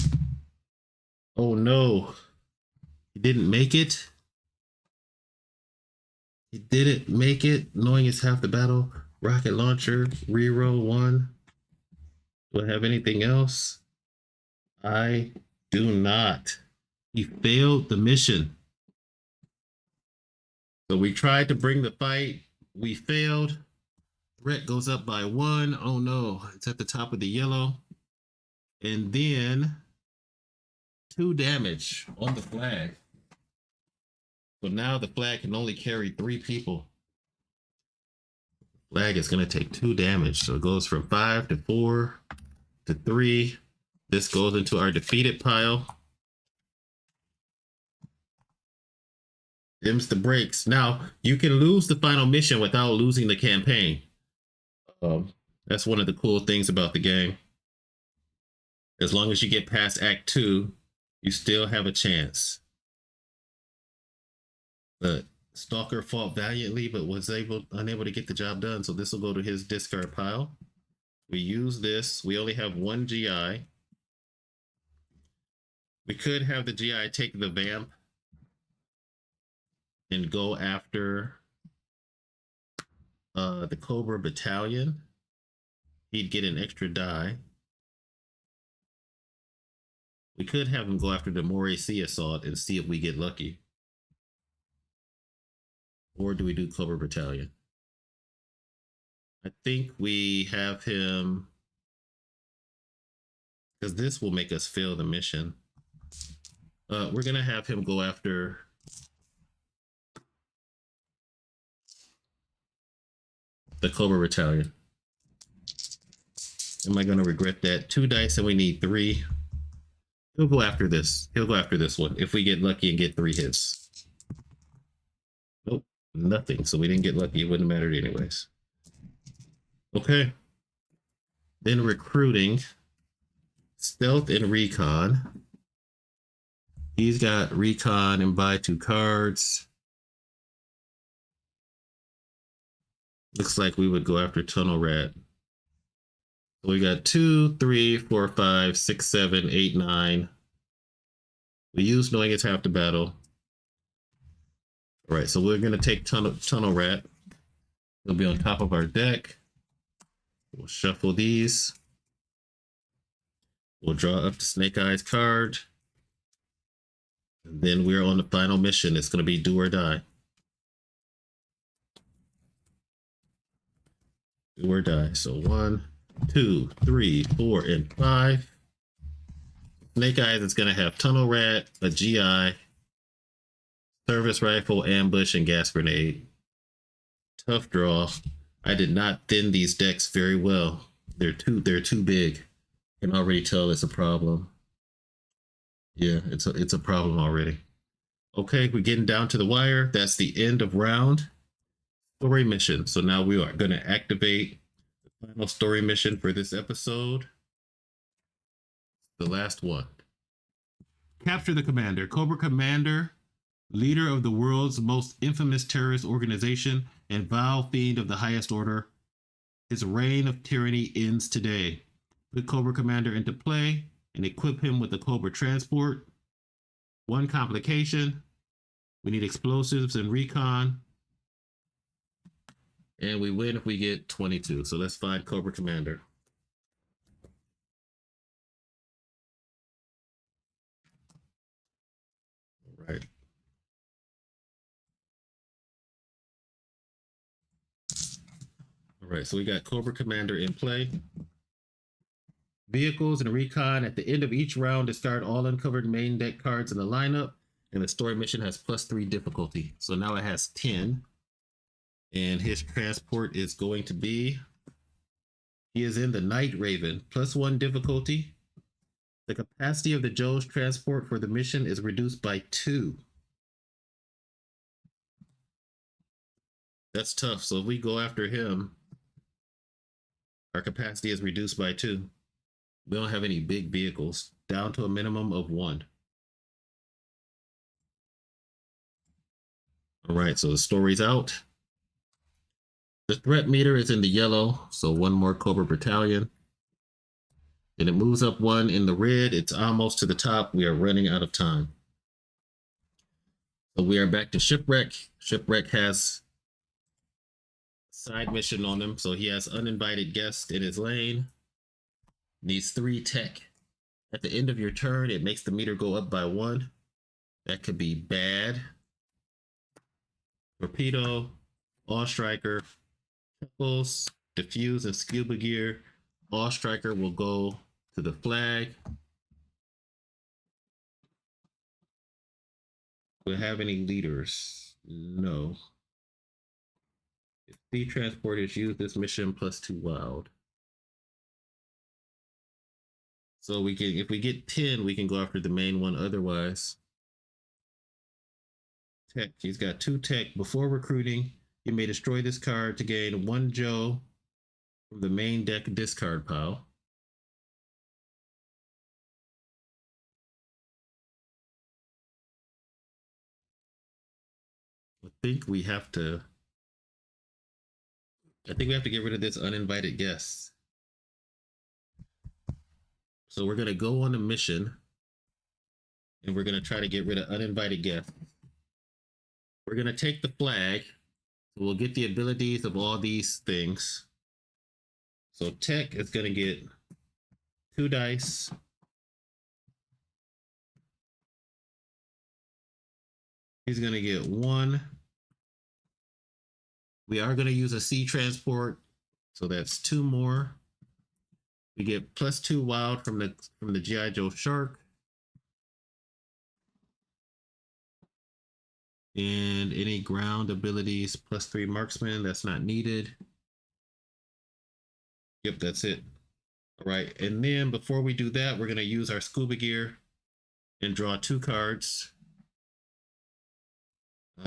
Oh no. He didn't make it. He didn't make it. Knowing it's half the battle. Rocket launcher. Reroll 1. Do I have anything else? I do not. He failed the mission. So we tried to bring the fight. We failed. Threat goes up by 1. Oh no. It's at the top of the yellow. And then 2 damage on the flag. So now the flag can only carry 3 people. Flag is going to take 2 damage. So it goes from 5 to 4 to 3. This goes into our defeated pile. Dims the brakes. Now, you can lose the final mission without losing the campaign. That's one of the cool things about the game. As long as you get past Act 2, you still have a chance. But Stalker fought valiantly, but was unable to get the job done. So this will go to his discard pile. We use this. We only have 1 GI. We could have the GI take the vamp and go after the Cobra Battalion. He'd get an extra die. We could have him go after the Moray Sea Assault and see if we get lucky. Or do we do Cobra Battalion? I think we have him, because this will make us fail the mission. We're going to have him go after the Cobra Battalion. Am I going to regret that? 2 dice and we need 3. He'll go after this. He'll go after this one if we get lucky and get 3 hits. Nope, nothing. So we didn't get lucky. It wouldn't have mattered anyways. Okay. Then recruiting. Stealth and recon. He's got recon and buy 2 cards. Looks like we would go after Tunnel Rat. So we got 2, 3, 4, 5, 6, 7, 8, 9. We use knowing it's half the battle. All right, so we're gonna take tunnel rat. It'll be on top of our deck. We'll shuffle these. We'll draw up the Snake Eyes card. And then we're on the final mission. It's gonna be do or die. Do or die. So 1, 2, 3, 4, and 5. Snake Eyes is gonna have tunnel rat, a GI, service rifle, ambush, and gas grenade. Tough draw. I did not thin these decks very well. They're too big. I can already tell it's a problem. Yeah, it's a problem already. Okay, we're getting down to the wire. That's the end of round story mission. So now we are going to activate the final story mission for this episode. The last one. Capture the commander. Cobra Commander, leader of the world's most infamous terrorist organization and vile fiend of the highest order. His reign of tyranny ends today. Put Cobra Commander into play and equip him with the Cobra transport. One complication. We need explosives and recon. And we win if we get 22. So let's find Cobra Commander. All right. All right, so we got Cobra Commander in play. Vehicles and recon. At the end of each round, discard all uncovered main deck cards in the lineup. And the story mission has +3 difficulty. So now it has 10. And his transport is going to be, he is in the Night Raven, +1 difficulty. The capacity of the Joe's transport for the mission is reduced by 2. That's tough. So if we go after him, our capacity is reduced by 2. We don't have any big vehicles, down to a minimum of 1. All right, so the story's out. The threat meter is in the yellow, so 1 more Cobra Battalion. Then it moves up 1 in the red. It's almost to the top. We are running out of time. So we are back to Shipwreck. Shipwreck has side mission on him, so he has uninvited guests in his lane. Needs 3 tech. At the end of your turn, it makes the meter go up by 1. That could be bad. Torpedo, All Striker, Chuckles, Diffuse, and Scuba Gear. All Striker will go to the flag. Do we have any leaders? No. If sea transporters use this mission +2 wild. So we can, if we get 10, we can go after the main one. Otherwise, tech. He's got 2 tech. Before recruiting, you may destroy this card to gain 1 Joe from the main deck discard pile. I think we have to get rid of this uninvited guest. So we're gonna go on a mission and we're gonna try to get rid of uninvited guests. We're gonna take the flag. So we'll get the abilities of all these things. So tech is gonna get 2 dice. He's gonna get 1. We are gonna use a sea transport, so that's 2 more. We get +2 wild from the GI Joe Shark. And any ground abilities +3 marksman, that's not needed. Yep, that's it. All right, and then before we do that, we're gonna use our scuba gear and draw 2 cards.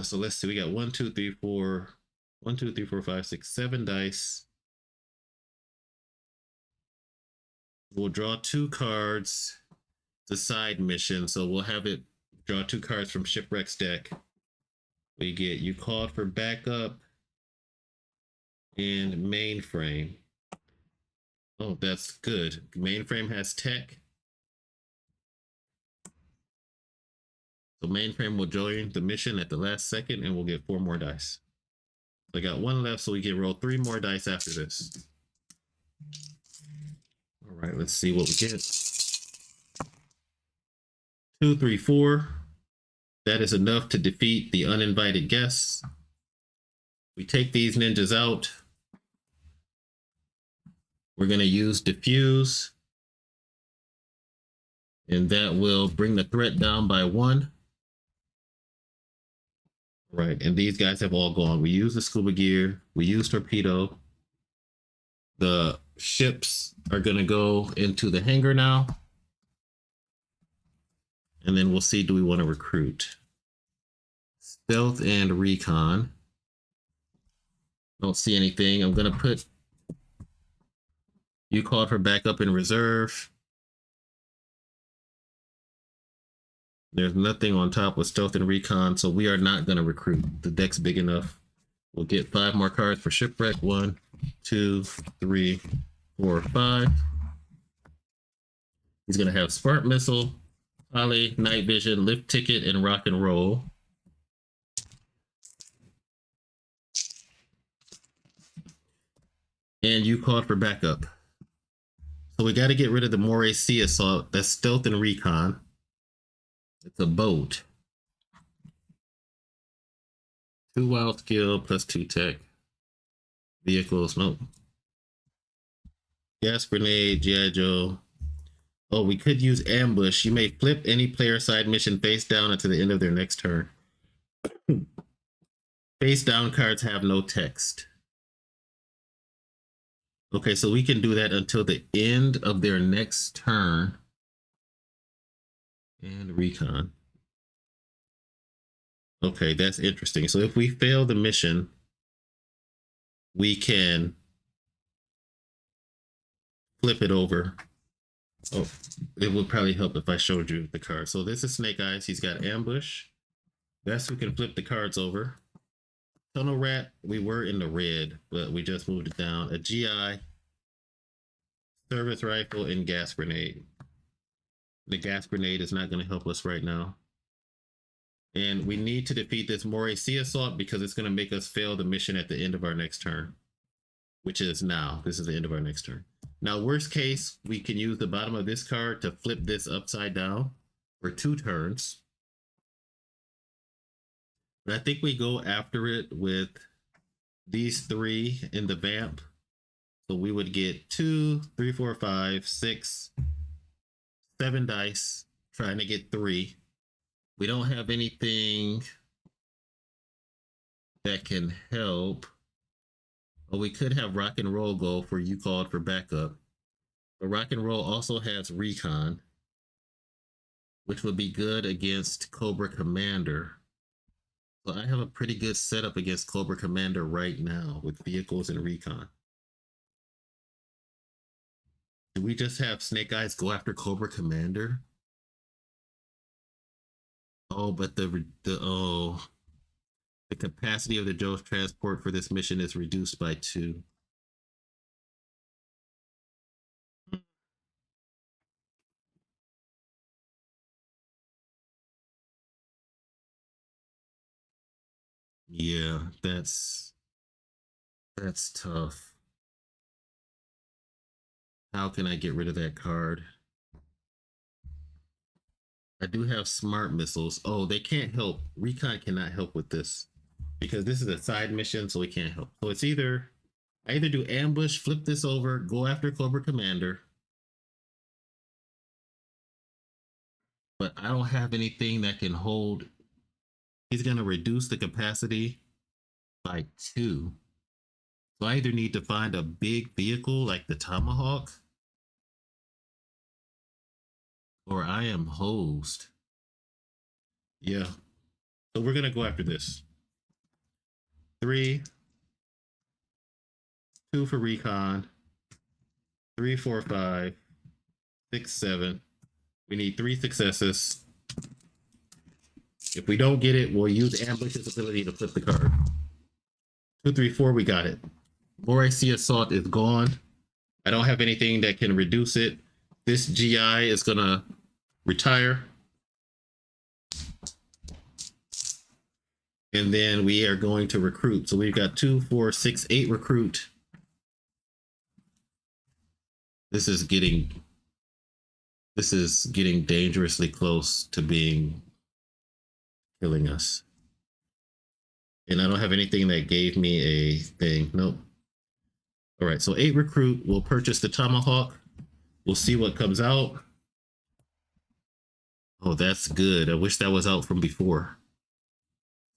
So let's see, we got 1, 2, 3, 4, 1, 2, 3, 4, 5, 6, 7 dice. We'll draw 2 cards. The side mission, so we'll have it draw 2 cards from Shipwreck's deck. We get you called for backup and mainframe. Oh, that's good. Mainframe has tech. So mainframe will join the mission at the last second and we'll get 4 more dice. So I got 1 left, so we can roll 3 more dice after this. All right, let's see what we get. 2, 3, 4. That is enough to defeat the uninvited guests. We take these ninjas out. We're going to use diffuse. And that will bring the threat down by 1. Right, and these guys have all gone. We use the scuba gear. We use torpedo. The ships are going to go into the hangar now. And then we'll see, do we want to recruit? Stealth and recon. Don't see anything. I'm going to put you called for backup in reserve. There's nothing on top with stealth and recon, so we are not going to recruit. The deck's big enough. We'll get 5 more cards for shipwreck. 1, 2, 3, 4, 5. He's going to have spark missile, poly, night vision, lift ticket, and rock and roll. And you called for backup. So we got to get rid of the Moray Sea Assault. That's stealth and recon. It's a boat. 2 wild skill plus 2 tech. Vehicles, nope. Gas grenade, gijoe. Oh, we could use ambush. You may flip any player side mission face down until the end of their next turn. Face down cards have no text. Okay, so we can do that until the end of their next turn. And recon. Okay, that's interesting. So if we fail the mission, we can flip it over. Oh, it would probably help if I showed you the card. So this is Snake Eyes. He's got ambush. That's who can flip the cards over. Tunnel Rat, we were in the red, but we just moved it down. A GI, service rifle, and gas grenade. The gas grenade is not going to help us right now. And we need to defeat this Moray Sea Assault because it's going to make us fail the mission at the end of our next turn, which is now. This is the end of our next turn. Now, worst case, we can use the bottom of this card to flip this upside down for 2 turns. But I think we go after it with these 3 in the vamp. So we would get 2, 3, 4, 5, 6, 7 dice, trying to get 3. We don't have anything that can help. Well, we could have rock and roll go for you called for backup. But rock and roll also has recon, which would be good against Cobra Commander. So I have a pretty good setup against Cobra Commander right now with vehicles and recon. Do we just have Snake Eyes go after Cobra Commander? Oh, but the capacity of the Joe's transport for this mission is reduced by 2. Yeah, that's tough. How can I get rid of that card? I do have smart missiles. Oh, they can't help. Recon cannot help with this because this is a side mission, so we can't help. So it's either I either do ambush, flip this over, go after Cobra Commander, but I don't have anything that can hold. He's going to reduce the capacity by 2. So I either need to find a big vehicle like the Tomahawk, or I am hosed. Yeah. So we're going to go after this. 3, 2 for recon, 3, 4, 5, 6, 7. We need 3 successes. If we don't get it, we'll use Ambush's ability to flip the card. 2, 3, 4, we got it. Moray Sea Assault is gone. I don't have anything that can reduce it. This GI is gonna retire. And then we are going to recruit. So we've got 2, 4, 6, 8 recruit. This is getting dangerously close to being killing us. And I don't have anything that gave me a thing. Nope. All right, so 8 recruit. We'll purchase the tomahawk. We'll see what comes out. Oh, that's good. I wish that was out from before.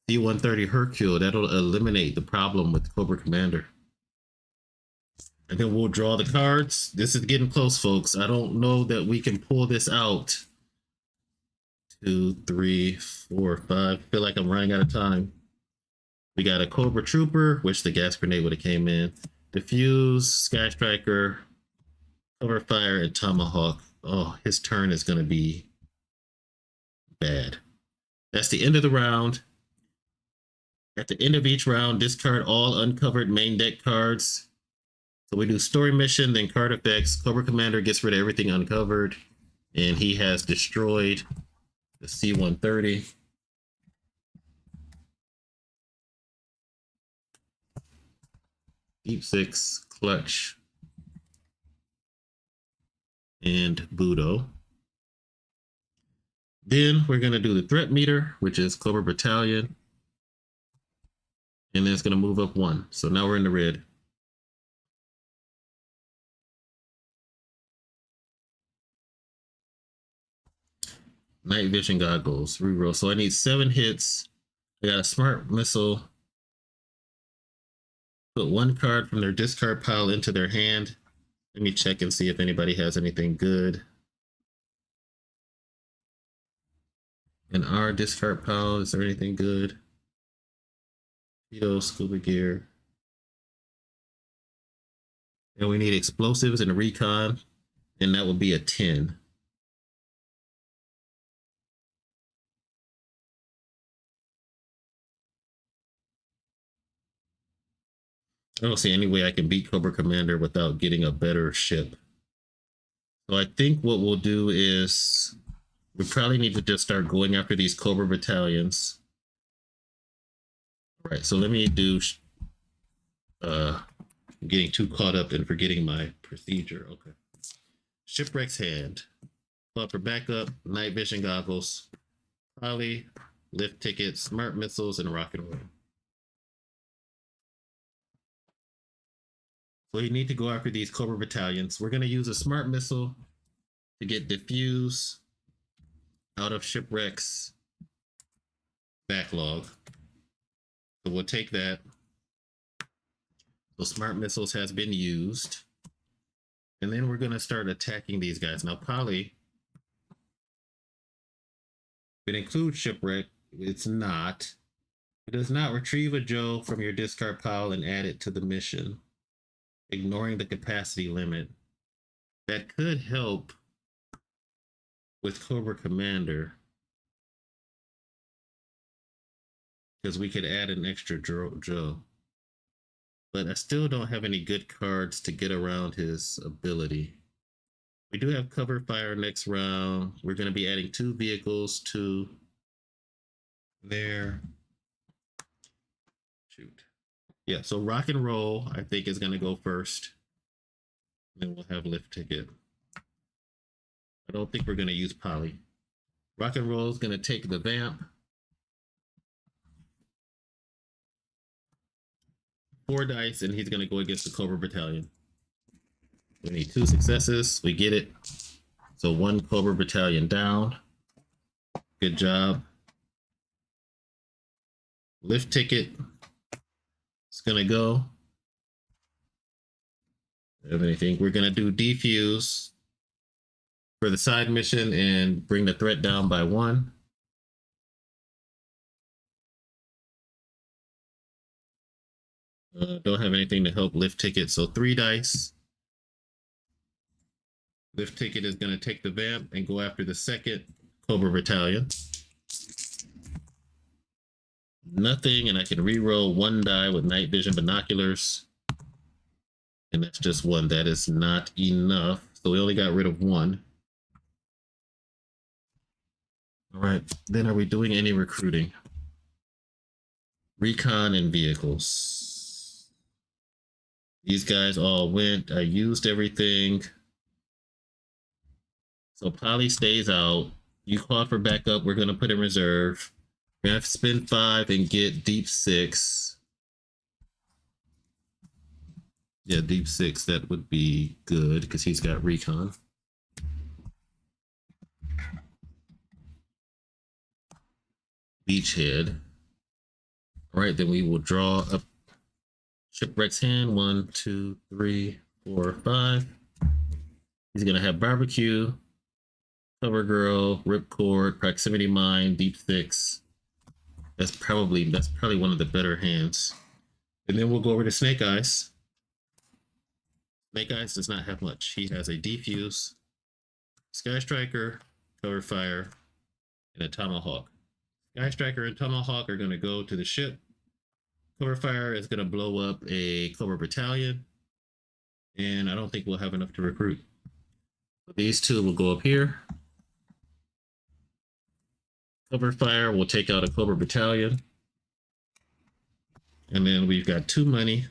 C-130 Hercule. That'll eliminate the problem with Cobra Commander. And then we'll draw the cards. This is getting close, folks. I don't know that we can pull this out. 2, 3, 4, 5. I feel like I'm running out of time. We got a Cobra Trooper, which the gas grenade would have came in. Diffuse, Sky Striker, Cover Fire, and Tomahawk. Oh, his turn is going to be bad. That's the end of the round. At the end of each round, discard all uncovered main deck cards. So we do story mission, then card effects. Cobra Commander gets rid of everything uncovered, and he has destroyed the C-130. Deep Six, Clutch, and Budo. Then we're going to do the threat meter, which is Cobra Battalion. And then it's going to move up 1. So now we're in the red. Night vision goggles, reroll. So I need 7 hits. I got a smart missile. Put 1 card from their discard pile into their hand. Let me check and see if anybody has anything good. In our discard pile, is there anything good? Scuba gear. And we need explosives and recon, and that would be a 10. I don't see any way I can beat Cobra Commander without getting a better ship. So I think what we'll do is we probably need to just start going after these Cobra battalions. All right, so let me do I'm getting too caught up in forgetting my procedure. Okay. Shipwreck's hand. Pull up for backup, night vision goggles, poly, lift tickets, smart missiles, and rocket roll. So you need to go after these Cobra battalions. We're going to use a smart missile to get diffuse out of Shipwreck's backlog. So we'll take that. So smart missiles has been used. And then we're going to start attacking these guys. Now, poly, it includes Shipwreck. It's not. It does not retrieve a Joe from your discard pile and add it to the mission, ignoring the capacity limit. That could help with Cobra Commander, because we could add an extra Joe. But I still don't have any good cards to get around his ability. We do have cover fire next round. We're going to be adding 2 vehicles to there. Shoot. Yeah, so rock and roll, I think, is going to go first. Then we'll have lift ticket. I don't think we're going to use poly. Rock and roll is going to take the vamp. 4 dice, and he's going to go against the Cobra Battalion. We need 2 successes. We get it. So 1 Cobra Battalion down. Good job. Lift ticket. It's going to go. Have anything? We're going to do defuse for the side mission and bring the threat down by 1. Don't have anything to help lift ticket, so 3 dice. Lift ticket is going to take the vamp and go after the 2nd Cobra Battalion. Nothing, and I can re-roll 1 die with night vision binoculars. And that's just one. That is not enough. So we only got rid of one. All right. Then are we doing any recruiting? Recon and vehicles. These guys all went. I used everything. So Polly stays out. You call for backup. We're going to put in reserve. We're going to spend 5 and get deep 6. Yeah, deep 6. That would be good because he's got recon. Beachhead. All right, then we will draw up Shipwreck's hand. 1, 2, 3, 4, 5. He's going to have barbecue, cover girl, ripcord, proximity mine, deep 6. That's probably one of the better hands. And then we'll go over to Snake Eyes. Snake Eyes does not have much. He has a defuse, Sky Striker, cover fire, and a tomahawk. Sky Striker and tomahawk are going to go to the ship. Cover fire is going to blow up a Cobra battalion, and I don't think we'll have enough to recruit. These two will go up here. Cover fire will take out a Cobra battalion, and then we've got 2 money.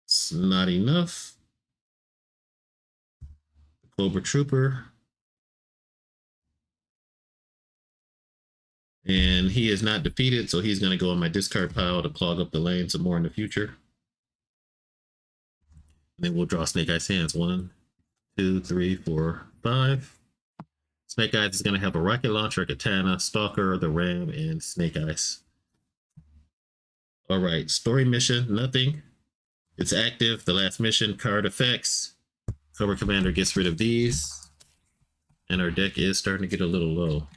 It's not enough. Cobra Trooper. And he is not defeated, so he's going to go in my discard pile to clog up the lane some more in the future. And then we'll draw Snake Eyes hands. 1, 2, 3, 4, 5. Snake Eyes is going to have a rocket launcher, a katana, stalker, the ram, and Snake Eyes. All right, story mission, nothing. It's active. The last mission, card effects. Cobra Commander gets rid of these. And our deck is starting to get a little low.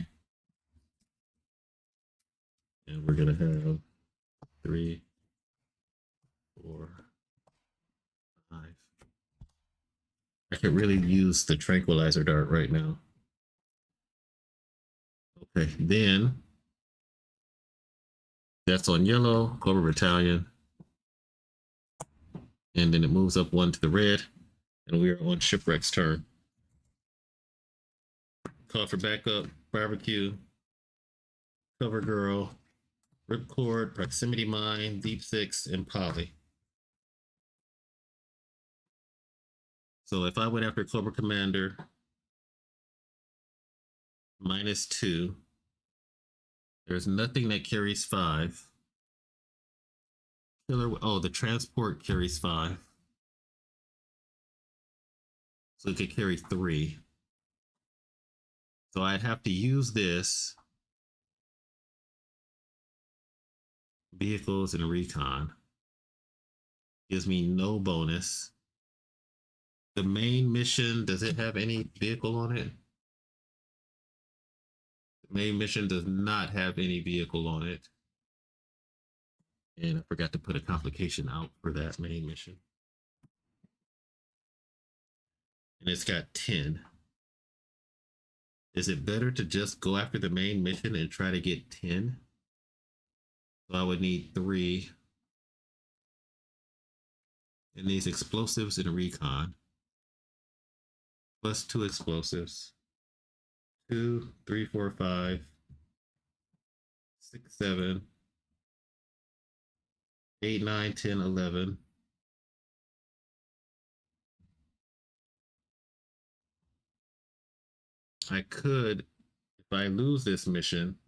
And we're going to have 3, 4, 5. I could really use the tranquilizer dart right now. Okay, then that's on yellow, Cobra Battalion. And then it moves up 1 to the red. And we are on Shipwreck's turn. Call for backup, barbecue, cover girl, ripcord, proximity mine, deep 6, and poly. So if I went after Cobra Commander, -2. There's nothing that carries 5. Killer. Oh, the transport carries 5. So it could carry 3. So I'd have to use this. Vehicles and recon. Gives me no bonus. The main mission, does it have any vehicle on it? The main mission does not have any vehicle on it. And I forgot to put a complication out for that main mission. And it's got 10. Is it better to just go after the main mission and try to get 10? So I would need 3. And these explosives and recon. Plus 2 explosives. 2, 3, 4, 5, 6, 7, 8, 9, 10, 11. I could, if I lose this mission,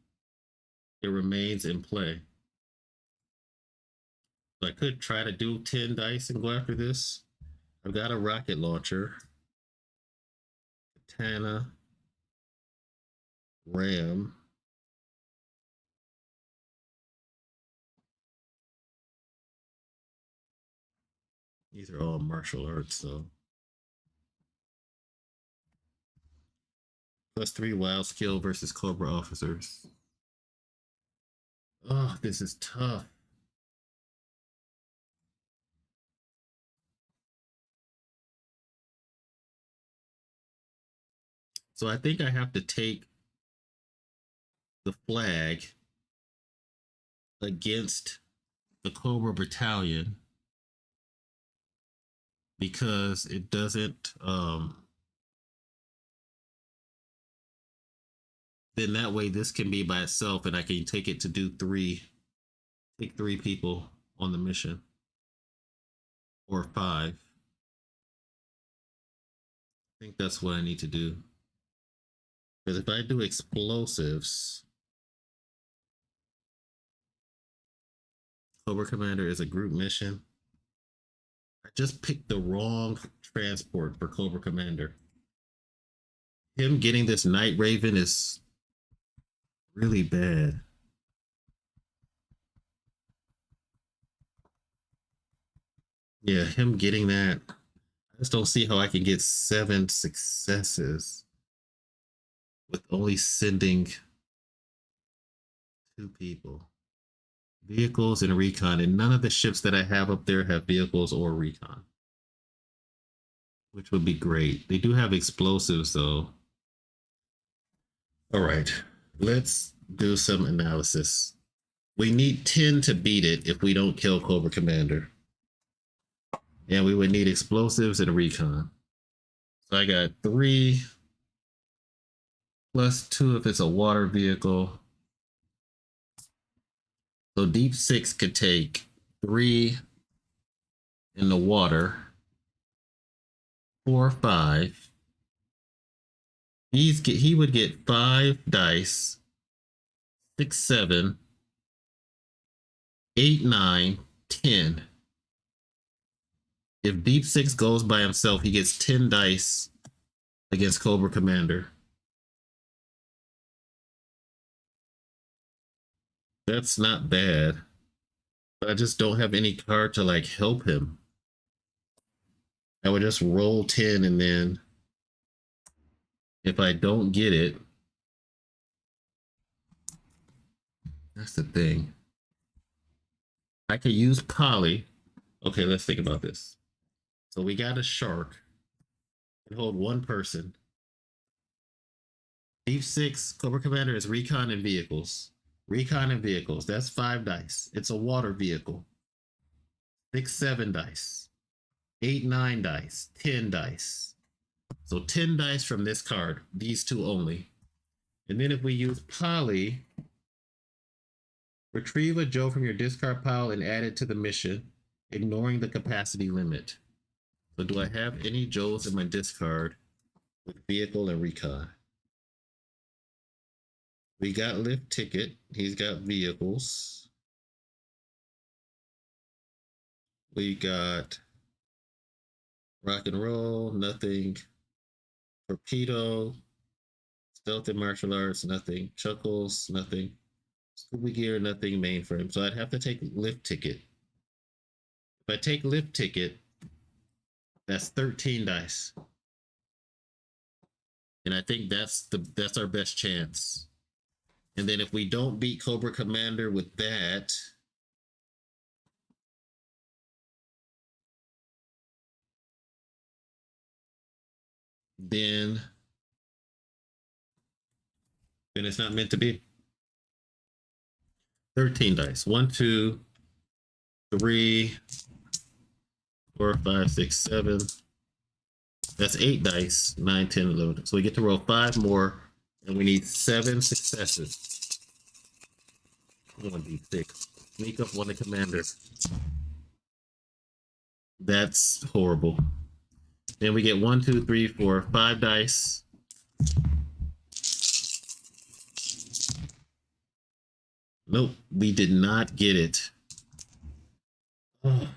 it remains in play. So I could try to do 10 dice and go after this. I've got a rocket launcher, katana, ram. These are all martial arts, so. +3 wild skill versus Cobra officers. Oh, this is tough. So I think I have to take the flag against the Cobra battalion because it doesn't then that way this can be by itself and I can take it to do take 3 people on the mission or 5. I think that's what I need to do. Because if I do explosives, Cobra Commander is a group mission. I just picked the wrong transport for Cobra Commander. Him getting this Night Raven is really bad. Yeah, him getting that. I just don't see how I can get 7 successes with only sending 2 people. Vehicles and recon, and none of the ships that I have up there have vehicles or recon, which would be great. They do have explosives though. All right, let's do some analysis. We need 10 to beat it if we don't kill Cobra Commander. And we would need explosives and recon. So I got 3 plus 2 if it's a water vehicle. So Deep 6 could take 3 in the water, 4, 5. He would get 5 dice, 6, 7, 8, 9, 10. If Deep 6 goes by himself, he gets 10 dice against Cobra Commander. That's not bad. But I just don't have any card to like help him. I would just roll 10 and then if I don't get it, that's the thing. I could use Poly. Okay, let's think about this. So we got a shark. Can hold 1 person. Deep 6, Cobra Commander is recon and vehicles. Recon and vehicles. That's 5 dice. It's a water vehicle. 6, 7 dice. 8, 9 dice. 10 dice. So 10 dice from this card. These 2 only. And then if we use Poly, retrieve a Joe from your discard pile and add it to the mission, ignoring the capacity limit. So do I have any Joes in my discard with vehicle and recon? We got lift ticket. He's got vehicles. We got rock and roll, nothing. Torpedo, stealth and martial arts, nothing. Chuckles, nothing. Scuba gear, nothing. Mainframe. So I'd have to take lift ticket. If I take lift ticket, that's 13 dice. And I think that's our best chance. And then if we don't beat Cobra Commander with that, then it's not meant to be. 13 dice. 1, 2, 3, 4, 5, 6, 7. That's 8 dice. 9, 10, 11. So we get to roll 5 more, and we need 7 successes. I'm gonna be thick. Sneak up on the commander. That's horrible. Then we get 1, 2, 3, 4, 5 dice. Nope, we did not get it. Oh.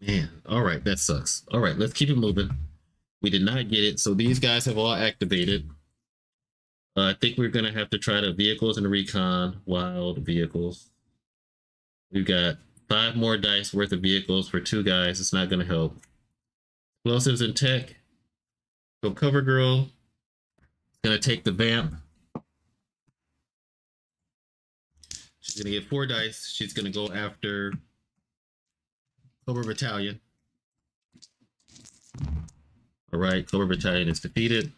Man, all right, that sucks. All right, let's keep it moving. We did not get it, so these guys have all activated. I think we're gonna have to try the vehicles and recon, wild vehicles. We've got 5 more dice worth of vehicles for 2 guys. It's not gonna help. Explosives and tech. So Cover Girl is gonna take the vamp. She's gonna get 4 dice. She's gonna go after Cobra Battalion. All right, Cobra Battalion is defeated.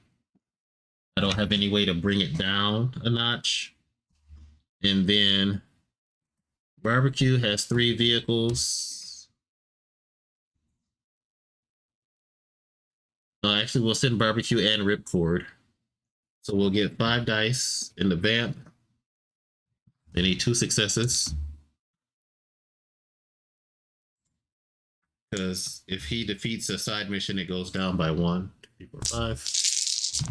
I don't have any way to bring it down a notch. And then Barbecue has 3 vehicles. Actually, we'll send barbecue and ripcord. So we'll get 5 dice in the vamp. They need 2 successes. Because if he defeats a side mission, it goes down by 1, 2, 3, 4, 5.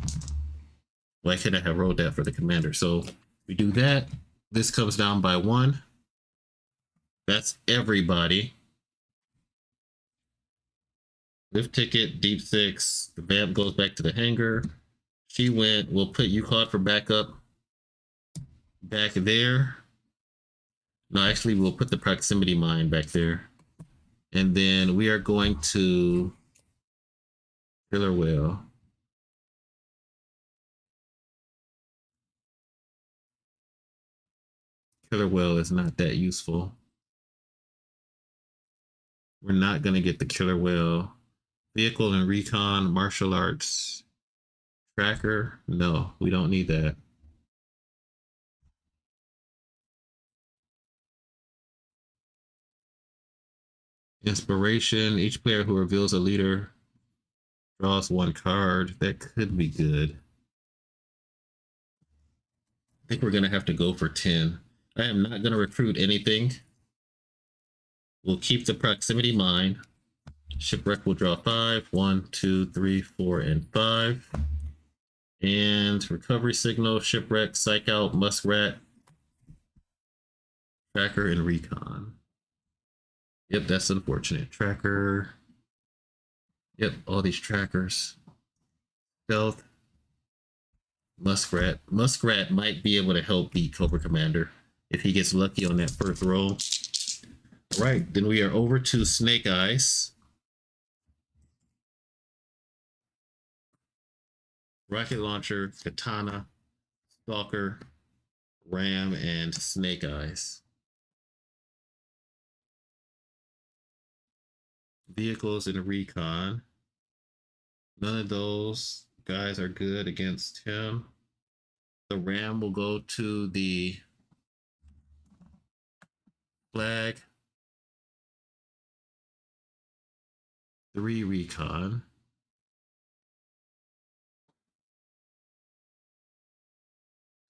Why can't I have rolled that for the commander? So we do that. This comes down by 1. That's everybody. Lift ticket, deep 6. The vamp goes back to the hangar. She went. We'll put Yukon for backup back there. No, actually, we'll put the proximity mine back there. And then we are going to Killer Whale. Killer Whale is not that useful. We're not going to get the Killer Whale. Vehicle and recon, martial arts, tracker. No, we don't need that. Inspiration. Each player who reveals a leader draws 1 card. That could be good. I think we're going to have to go for 10. I am not going to recruit anything. We'll keep the proximity mine. Shipwreck will draw 5. 1, 2, 3, 4, and 5. And recovery signal, shipwreck, psych out, muskrat, tracker, and recon. Yep, that's unfortunate. Tracker. Yep, all these trackers. Stealth. Muskrat. Muskrat might be able to help beat Cobra Commander if he gets lucky on that first roll. All right, then we are over to Snake Eyes. Rocket Launcher, Katana, Stalker, Ram, and Snake Eyes. Vehicles and recon. None of those guys are good against him. The Ram will go to the Flag. 3 recon.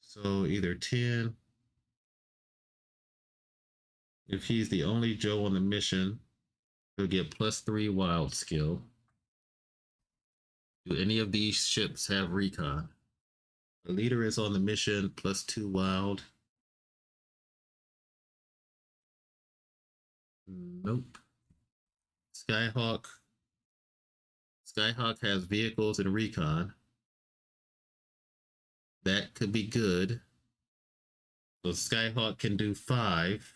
So either 10. If he's the only Joe on the mission, he'll get +3 wild skill. Do any of these ships have recon? The leader is on the mission, +2 wild. Nope. Skyhawk. Skyhawk has vehicles and recon. That could be good. So Skyhawk can do 5.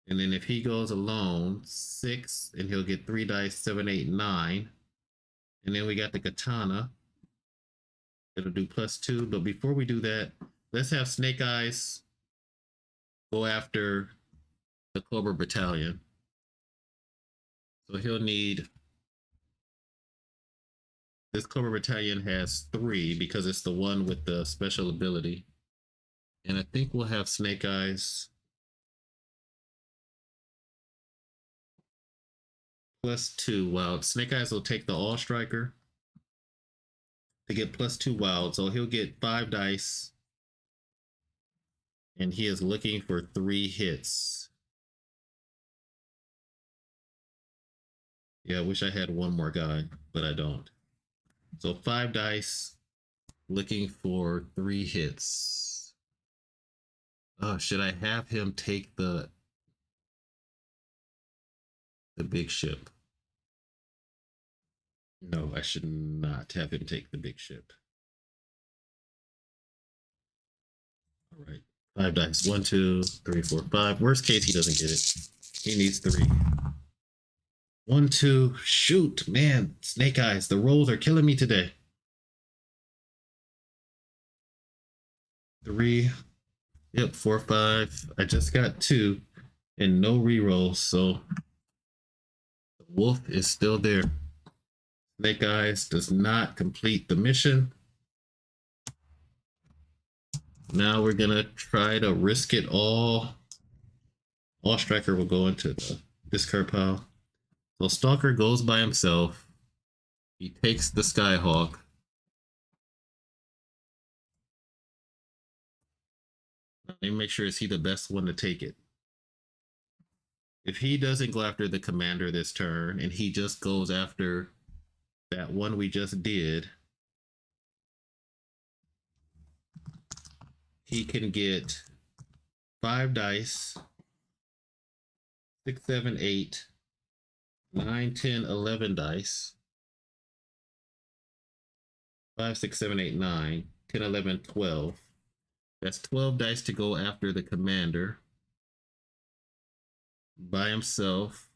And then if he goes alone, 6, and he'll get 3 dice, 7, 8, 9. And then we got the Katana. It'll do +2. But before we do that, let's have Snake Eyes go after the Cobra Battalion. So he'll need... This Cobra Battalion has 3 because it's the one with the special ability. And I think we'll have Snake Eyes +2 wild. Snake Eyes will take the All Striker to get +2 wild. So he'll get 5 dice. And he is looking for 3 hits. Yeah, I wish I had one more guy, but I don't. So 5 dice, looking for 3 hits. Oh, should I have him take the big ship? No, I should not have him take the big ship. All right, 5 dice. 1, 2, 3, 4, 5. Worst case, he doesn't get it. He needs 3. 1, 2. Shoot, man, Snake Eyes. The rolls are killing me today. 3. Yep, 4, 5. I just got 2 and no rerolls, so the wolf is still there. Snake Eyes does not complete the mission. Now we're gonna try to risk it all. All Striker will go into the discard pile. So Stalker goes by himself. He takes the Skyhawk. Let me make sure, is he the best one to take it? If he doesn't go after the commander this turn and he just goes after that one we just did, he can get 5 dice, 6, 7, 8, 9, 10, 11 dice. 5, 6, 7, 8, 9, 10, 11, 12. That's 12 dice to go after the commander by himself,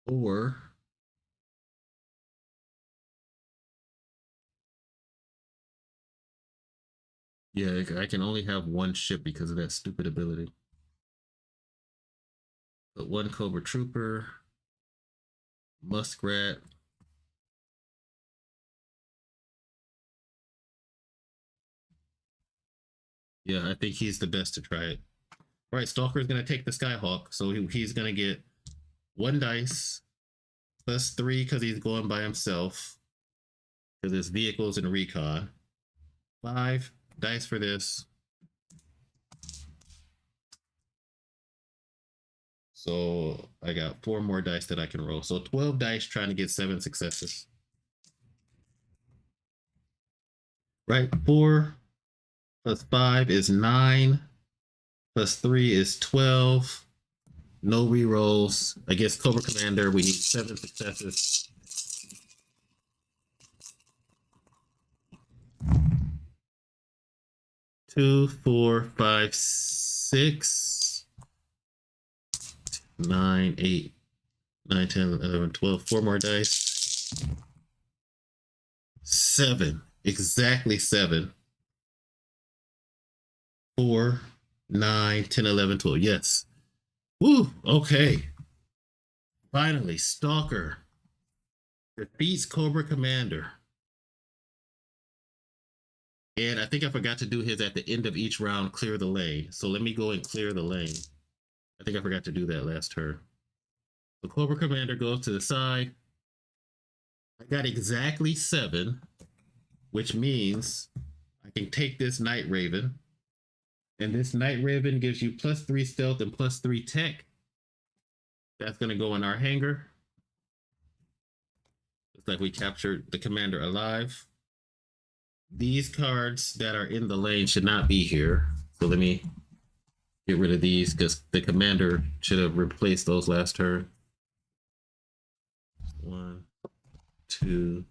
or yeah, I can only have one ship because of that stupid ability. But one Cobra Trooper, Muskrat. Yeah, I think he's the best to try it. All right, Stalker's going to take the Skyhawk. So he's going to get 1 dice plus 3 because he's going by himself. Because his vehicles and recon. 5 dice for this. So I got 4 more dice that I can roll. So 12 dice trying to get 7 successes. Right, 4 plus 5 is 9. Plus 3 is 12. No rerolls. Against Cobra Commander, we need 7 successes. Two, 4, 5, 6, 9, 8, 9, 10, 11, 12. 4 more dice. 7. Exactly 7. 4, 9, 10, 11, 12. Yes. Woo. Okay. Finally, Stalker defeats Cobra Commander. And I think I forgot to do his at the end of each round, clear the lane. So let me go and clear the lane. I think I forgot to do that last turn. The Cobra Commander goes to the side. I got exactly 7, which means I can take this Night Raven. And this Night Raven gives you plus 3 stealth and plus 3 tech. That's going to go in our hangar. Looks like we captured the commander alive. These cards that are in the lane should not be here. So let me get rid of these because the commander should have replaced those last turn. 1, 2,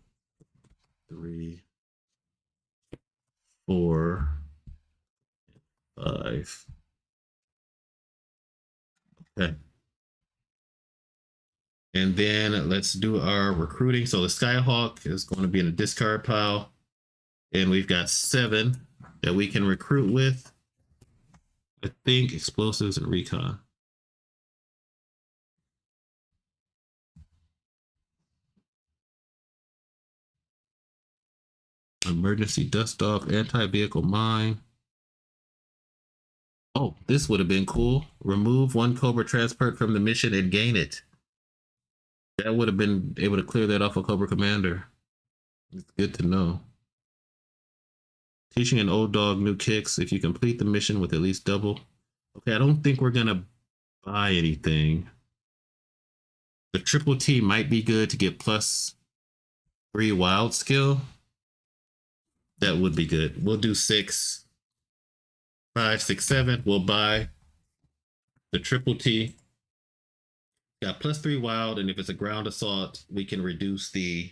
3, 4, 5. Okay. And then let's do our recruiting. So the Skyhawk is going to be in a discard pile. And we've got 7 that we can recruit with. I think explosives and recon. Emergency dust off, anti-vehicle mine. Oh, this would have been cool. Remove 1 Cobra transport from the mission and gain it. That would have been able to clear that off of Cobra Commander. It's good to know. Teaching an old dog new kicks. If you complete the mission with at least double. Okay, I don't think we're going to buy anything. The triple T might be good to get plus 3 wild skill. That would be good. We'll do 6, 5, 6, 7. We'll buy the triple T. Got plus 3 wild, and if it's a ground assault, we can reduce the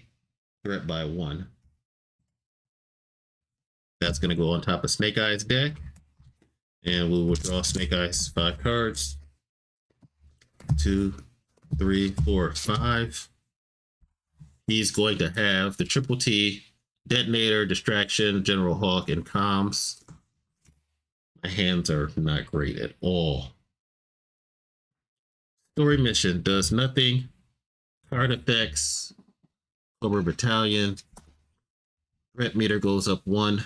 threat by 1. That's going to go on top of Snake Eyes deck. And we'll withdraw Snake Eyes 5 cards. 2, 3, 4, 5. He's going to have the triple T, Detonator, Distraction, General Hawk, and Comms. My hands are not great at all. Story mission does nothing. Card effects. Cobra Battalion. Threat meter goes up 1.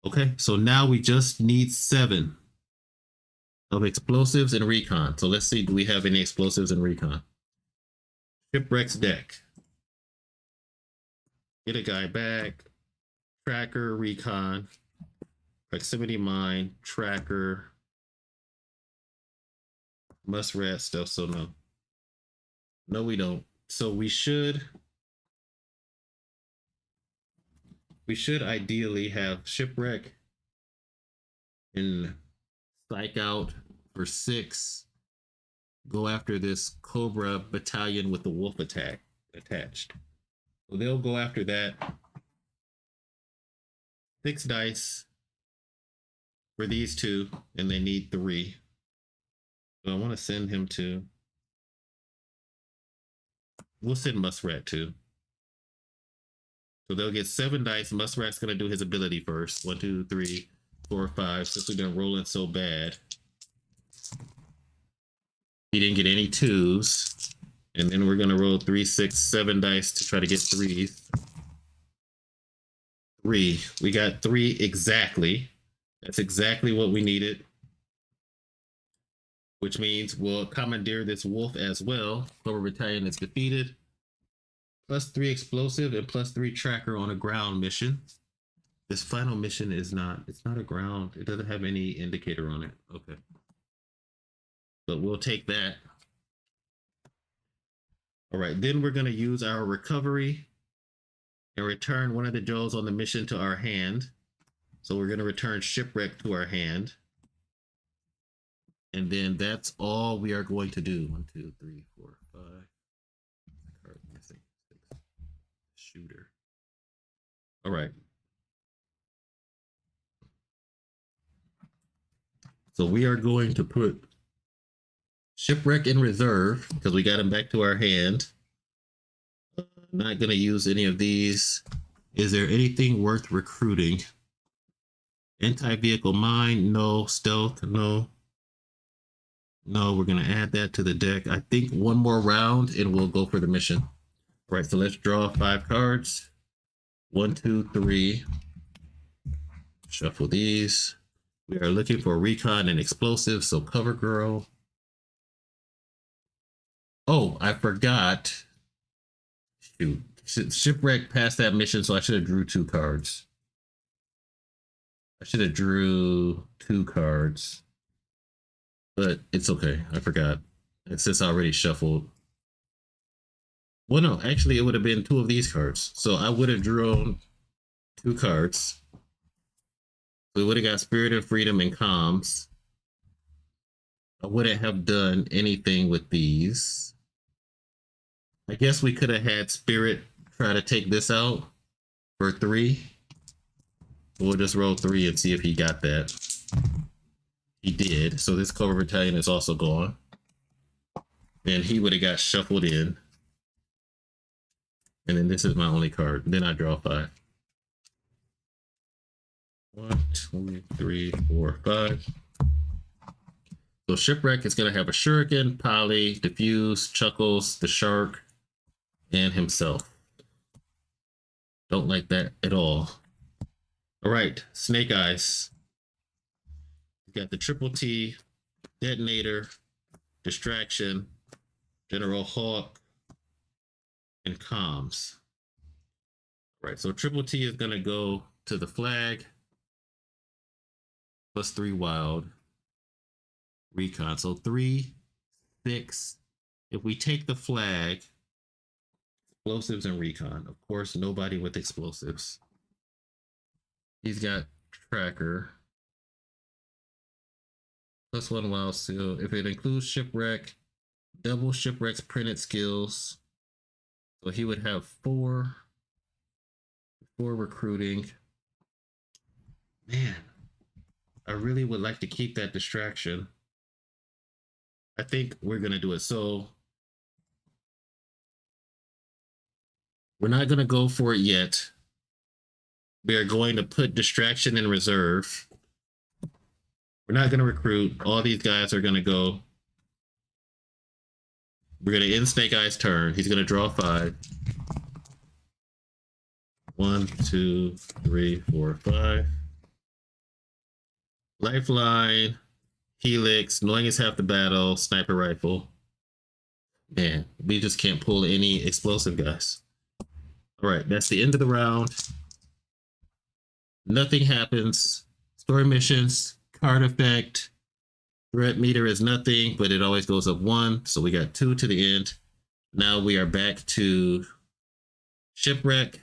Okay, so now we just need 7 of explosives and recon. So let's see, do we have any explosives and recon? Shipwrecks deck. Get a guy back. Tracker, recon, proximity mine, tracker, muskrat stuff. So no. No, we don't. So we should ideally have shipwreck and psych out for 6. Go after this cobra battalion with the wolf attack attached. So they'll go after that. 6 dice for these 2, and they need 3. So I want to send him to. We'll send Muskrat too. So they'll get 7 dice. Muskrat's gonna do his ability first. 1, 2, 3, 4, 5. Since we've been rolling so bad, he didn't get any 2s. And then we're gonna roll 3, 6, 7 dice to try to get 3s. 3. We got 3 exactly. That's exactly what we needed. Which means we'll commandeer this wolf as well. Cobra Battalion is defeated. +3 explosive and +3 tracker on a ground mission. This final mission is not, it's not a ground. It doesn't have any indicator on it. Okay. But we'll take that. All right, then we're gonna use our recovery and return one of the Joes on the mission to our hand. So we're gonna return shipwreck to our hand. And then that's all we are going to do. 1, 2, 3, 4, 5. Card missing. 6. Shooter. All right. So we are going to put shipwreck in reserve because we got him back to our hand. Not going to use any of these. Is there anything worth recruiting? Anti-vehicle mine? No. Stealth? No. No, we're going to add that to the deck. I think one more round and we'll go for the mission. All right, so let's draw 5 cards. 1, 2, 3. Shuffle these. We are looking for recon and explosives, so cover girl. Oh, I forgot. Shoot. Shipwreck passed that mission, so I should have drew 2 cards. I should have drew 2 cards. But it's okay. I forgot. And since I already shuffled. Well, no, actually, it would have been 2 of these cards. So I would have drawn 2 cards. We would have got Spirit and Freedom and Comms. I wouldn't have done anything with these. I guess we could have had Spirit try to take this out for 3. We'll just roll 3 and see if he got that. He did. So this Cobra Battalion is also gone. And he would have got shuffled in. And then this is my only card. Then I draw 5. 1, 2, 3, 4, 5. So Shipwreck is going to have a Shuriken, Poly, Diffuse, Chuckles, the Shark, and himself. Don't like that at all. All right, Snake Eyes. We got the Triple T, Detonator, Distraction, General Hawk, and Comms. All right, so Triple T is going to go to the flag. +3 wild. Recon. So 3, 6. If we take the flag, explosives and recon. Of course, nobody with explosives. He's got tracker. +1 wild seal. If it includes shipwreck, double shipwreck's printed skills. So he would have 4 recruiting. Man, I really would like to keep that distraction. I think we're going to do it. So we're not going to go for it yet. We are going to put distraction in reserve. We're not going to recruit. All these guys are going to go. We're going to end Snake Eyes' turn. He's going to draw 5. 1, 2, 3, 4, 5. Lifeline, Helix, knowing is half the battle, sniper rifle. Man, we just can't pull any explosive guys. All right, that's the end of the round. Nothing happens. Story missions, card effect. Threat meter is nothing, but it always goes up 1. So we got 2 to the end. Now we are back to shipwreck.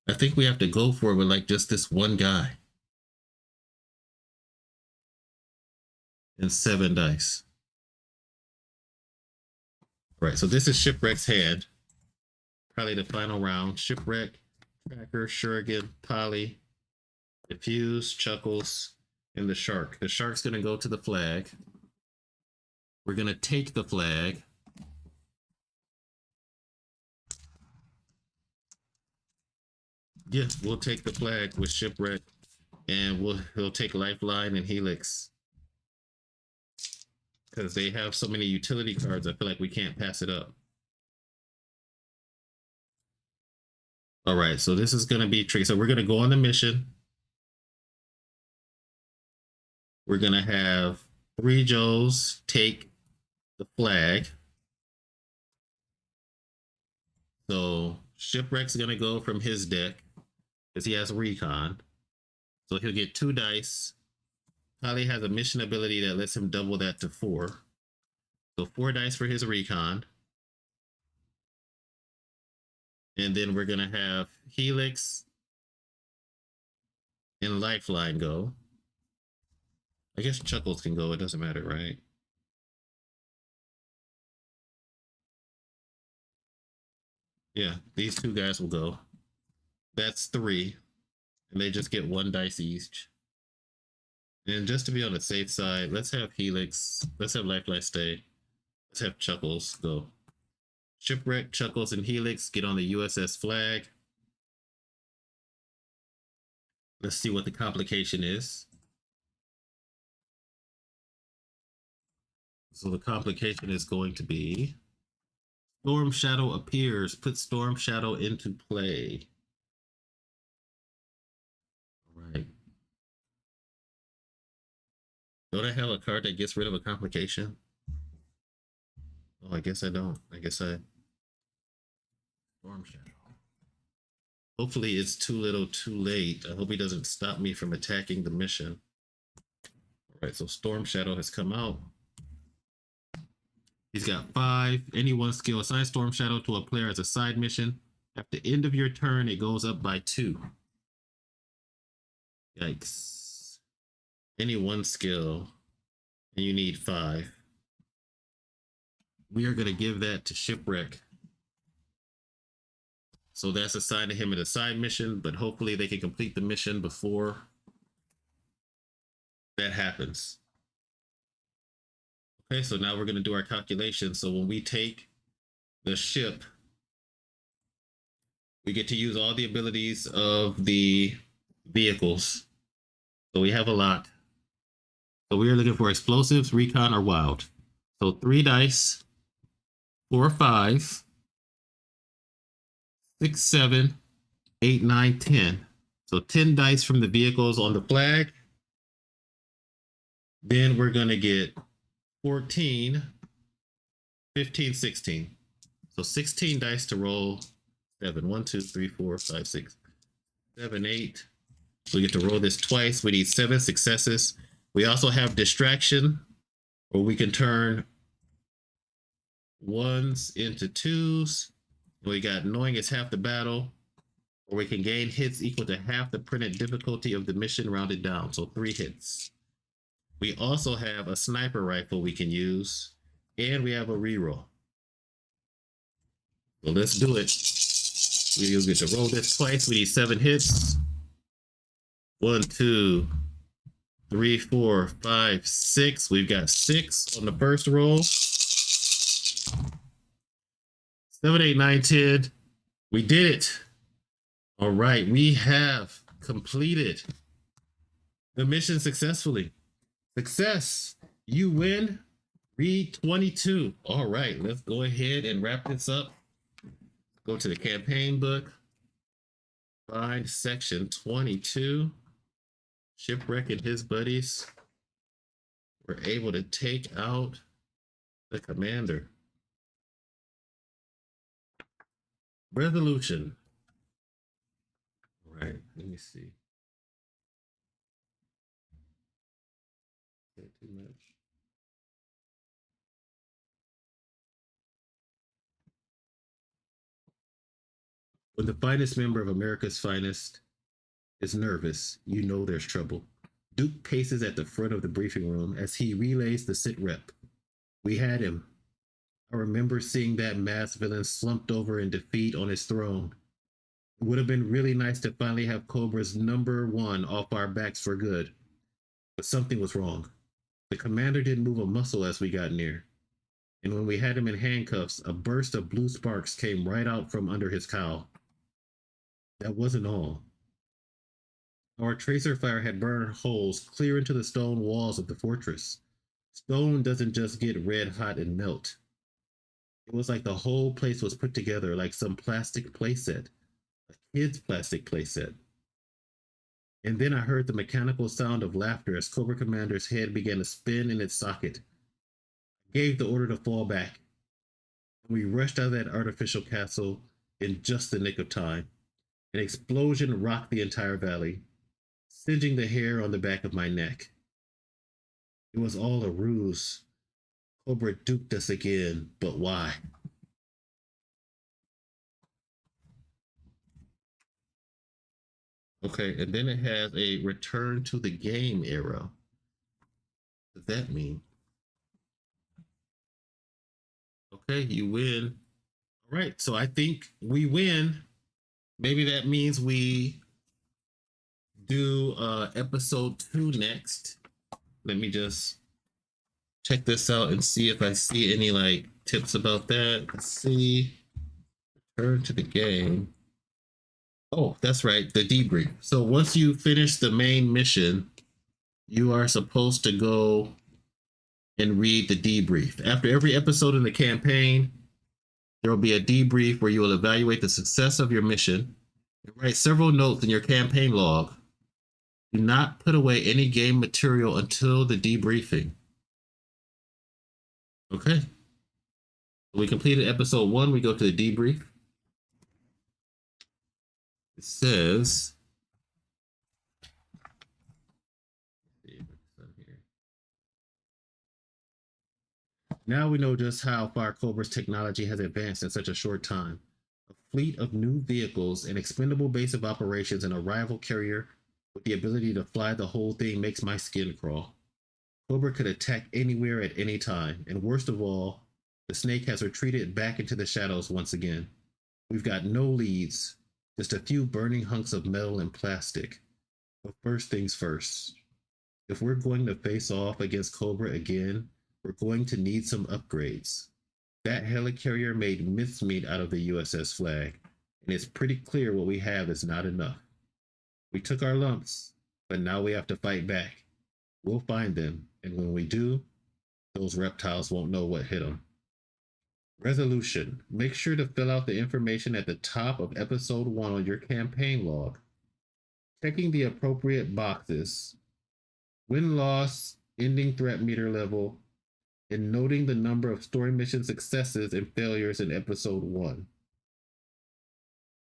I think we have to go for it with like just this one guy. And 7 dice. All right, so this is shipwreck's hand. Probably the final round. Shipwreck, tracker, Shuriken, Polly, diffuse, Chuckles, and the shark. The shark's gonna go to the flag. We're gonna take the flag. Yeah, we'll take the flag with shipwreck, and he'll take lifeline and helix because they have so many utility cards. I feel like we can't pass it up. All right, so this is gonna be tricky. So we're gonna go on the mission. We're gonna have 3 Joes take the flag. So shipwreck's gonna go from his deck because he has recon. So he'll get 2 dice. Polly has a mission ability that lets him double that to 4. So 4 dice for his recon. And then we're gonna have Helix and Lifeline go. I guess Chuckles can go, it doesn't matter, right? Yeah, these 2 guys will go. That's 3. And they just get 1 dice each. And just to be on the safe side, let's have Helix, let's have Lifeline stay. Let's have Chuckles go. Shipwreck, Chuckles, and Helix get on the USS Flagg. Let's see what the complication is. So the complication is going to be Storm Shadow appears. Put Storm Shadow into play. All right. Don't I have a card that gets rid of a complication? Oh, I guess I don't. I guess I... Storm Shadow. Hopefully it's too little too late. I hope he doesn't stop me from attacking the mission. All right, so Storm Shadow has come out. He's got 5. Any 1 skill. Assign Storm Shadow to a player as a side mission. At the end of your turn, it goes up by 2. Yikes. Any 1 skill, and you need 5. We are going to give that to Shipwreck. So that's assigned to him in a side mission, but hopefully they can complete the mission before that happens. Okay, so now we're going to do our calculation. So when we take the ship, we get to use all the abilities of the vehicles. So we have a lot. So we are looking for explosives, recon, or wild. So 3 dice, 4, 5, 6, 7, 8, 9, 10. So 10 dice from the vehicles on the flag. Then we're going to get 14, 15, 16. So 16 dice to roll 7. 1, 2, 3, 4, 5, 6, 7, 8. So we get to roll this twice. We need 7 successes. We also have distraction, where we can turn 1s into 2s. We got knowing it's half the battle, or we can gain hits equal to half the printed difficulty of the mission rounded down. So 3 hits. We also have a sniper rifle we can use, and we have a reroll. So let's do it. We'll get to roll this twice. We need 7 hits. 1, 2, 3, 4, 5, 6. We've got 6 on the first roll. 7, 8, 9, 10. We did it. All right, we have completed the mission successfully. Success. You win. Read 22. All right, let's go ahead and wrap this up. Go to the campaign book. Find section 22. Shipwreck and his buddies were able to take out the commander. Resolution. All right, let me see. Not too much. When the finest member of America's finest is nervous, you know there's trouble. Duke paces at the front of the briefing room as he relays the sit rep. We had him. I remember seeing that masked villain slumped over in defeat on his throne. It would have been really nice to finally have Cobra's number one off our backs for good. But something was wrong. The commander didn't move a muscle as we got near. And when we had him in handcuffs, a burst of blue sparks came right out from under his cowl. That wasn't all. Our tracer fire had burned holes clear into the stone walls of the fortress. Stone doesn't just get red hot and melt. It was like the whole place was put together like some plastic playset, a kid's plastic playset. And then I heard the mechanical sound of laughter as Cobra Commander's head began to spin in its socket. I gave the order to fall back, and we rushed out of that artificial castle in just the nick of time. An explosion rocked the entire valley, singeing the hair on the back of my neck. It was all a ruse. Cobra duped us again, but why? Okay, and then it has a return to the game era. What does that mean? Okay, you win. All right, so I think we win. Maybe that means we do episode 2 next. Let me just check this out and see if I see any like tips about that. Let's see. Return to the game. Oh, that's right, the debrief. So once you finish the main mission, you are supposed to go and read the debrief. After every episode in the campaign, there will be a debrief where you will evaluate the success of your mission and write several notes in your campaign log. Do not put away any game material until the debriefing. Okay. We completed episode 1. We go to the debrief. It says, now we know just how far Cobra's technology has advanced in such a short time. A fleet of new vehicles, an expendable base of operations, and a rival carrier with the ability to fly the whole thing makes my skin crawl. Cobra could attack anywhere at any time, and worst of all, the snake has retreated back into the shadows once again. We've got no leads, just a few burning hunks of metal and plastic. But first things first, if we're going to face off against Cobra again, we're going to need some upgrades. That helicarrier made mincemeat out of the USS Flagg, and it's pretty clear what we have is not enough. We took our lumps, but now we have to fight back. We'll find them, and when we do, those reptiles won't know what hit them. Resolution. Make sure to fill out the information at the top of episode 1 on your campaign log. Checking the appropriate boxes. Win-loss, ending threat meter level, and noting the number of story mission successes and failures in episode 1.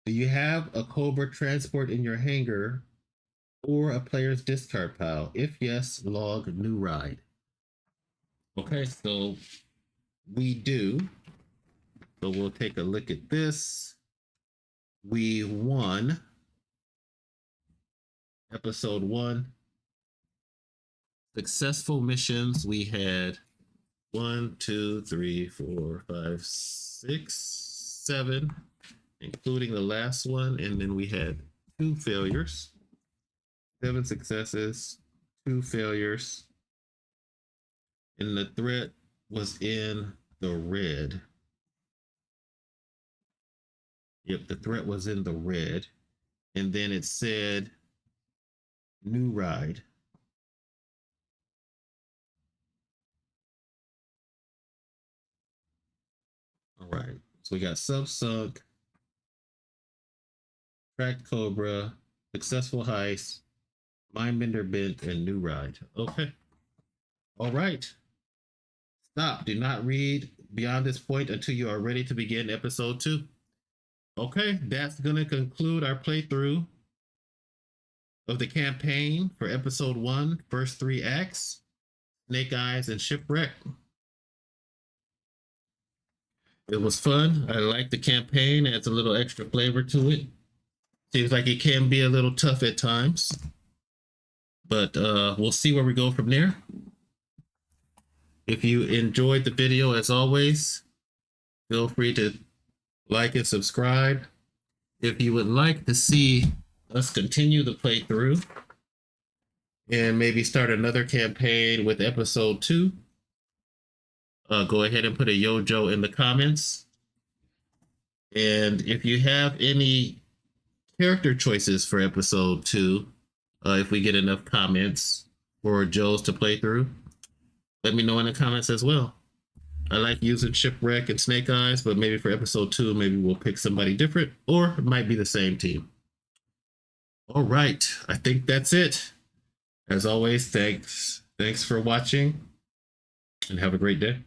Do you have a Cobra transport in your hangar or a player's discard pile? If yes, log new ride. Okay, so we do. So we'll take a look at this. We won episode 1. Successful missions. We had 1, 2, 3, 4, 5, 6, 7, including the last one. And then we had 2 failures, 7 successes, 2 failures. And the threat was in the red. Yep, the threat was in the red. And then it said new ride. All right. So we got subsunk, tracked Cobra, successful heist, mindbender bent, and new ride. Okay. All right. Stop. Do not read beyond this point until you are ready to begin episode 2. Okay, that's gonna conclude our playthrough of the campaign for episode 1, first 3 acts, Snake Eyes and Shipwreck. It was fun. I like the campaign, adds a little extra flavor to it. Seems like it can be a little tough at times, but we'll see where we go from there. If you enjoyed the video, as always, feel free to like and subscribe. If you would like to see us continue the playthrough and maybe start another campaign with episode 2, go ahead and put a yojo in the comments. And if you have any character choices for episode 2, if we get enough comments for Joe's to play through, let me know in the comments as well. I like using Shipwreck and Snake Eyes, but maybe for episode 2, maybe we'll pick somebody different, or it might be the same team. All right, I think that's it. As always, thanks for watching, and have a great day.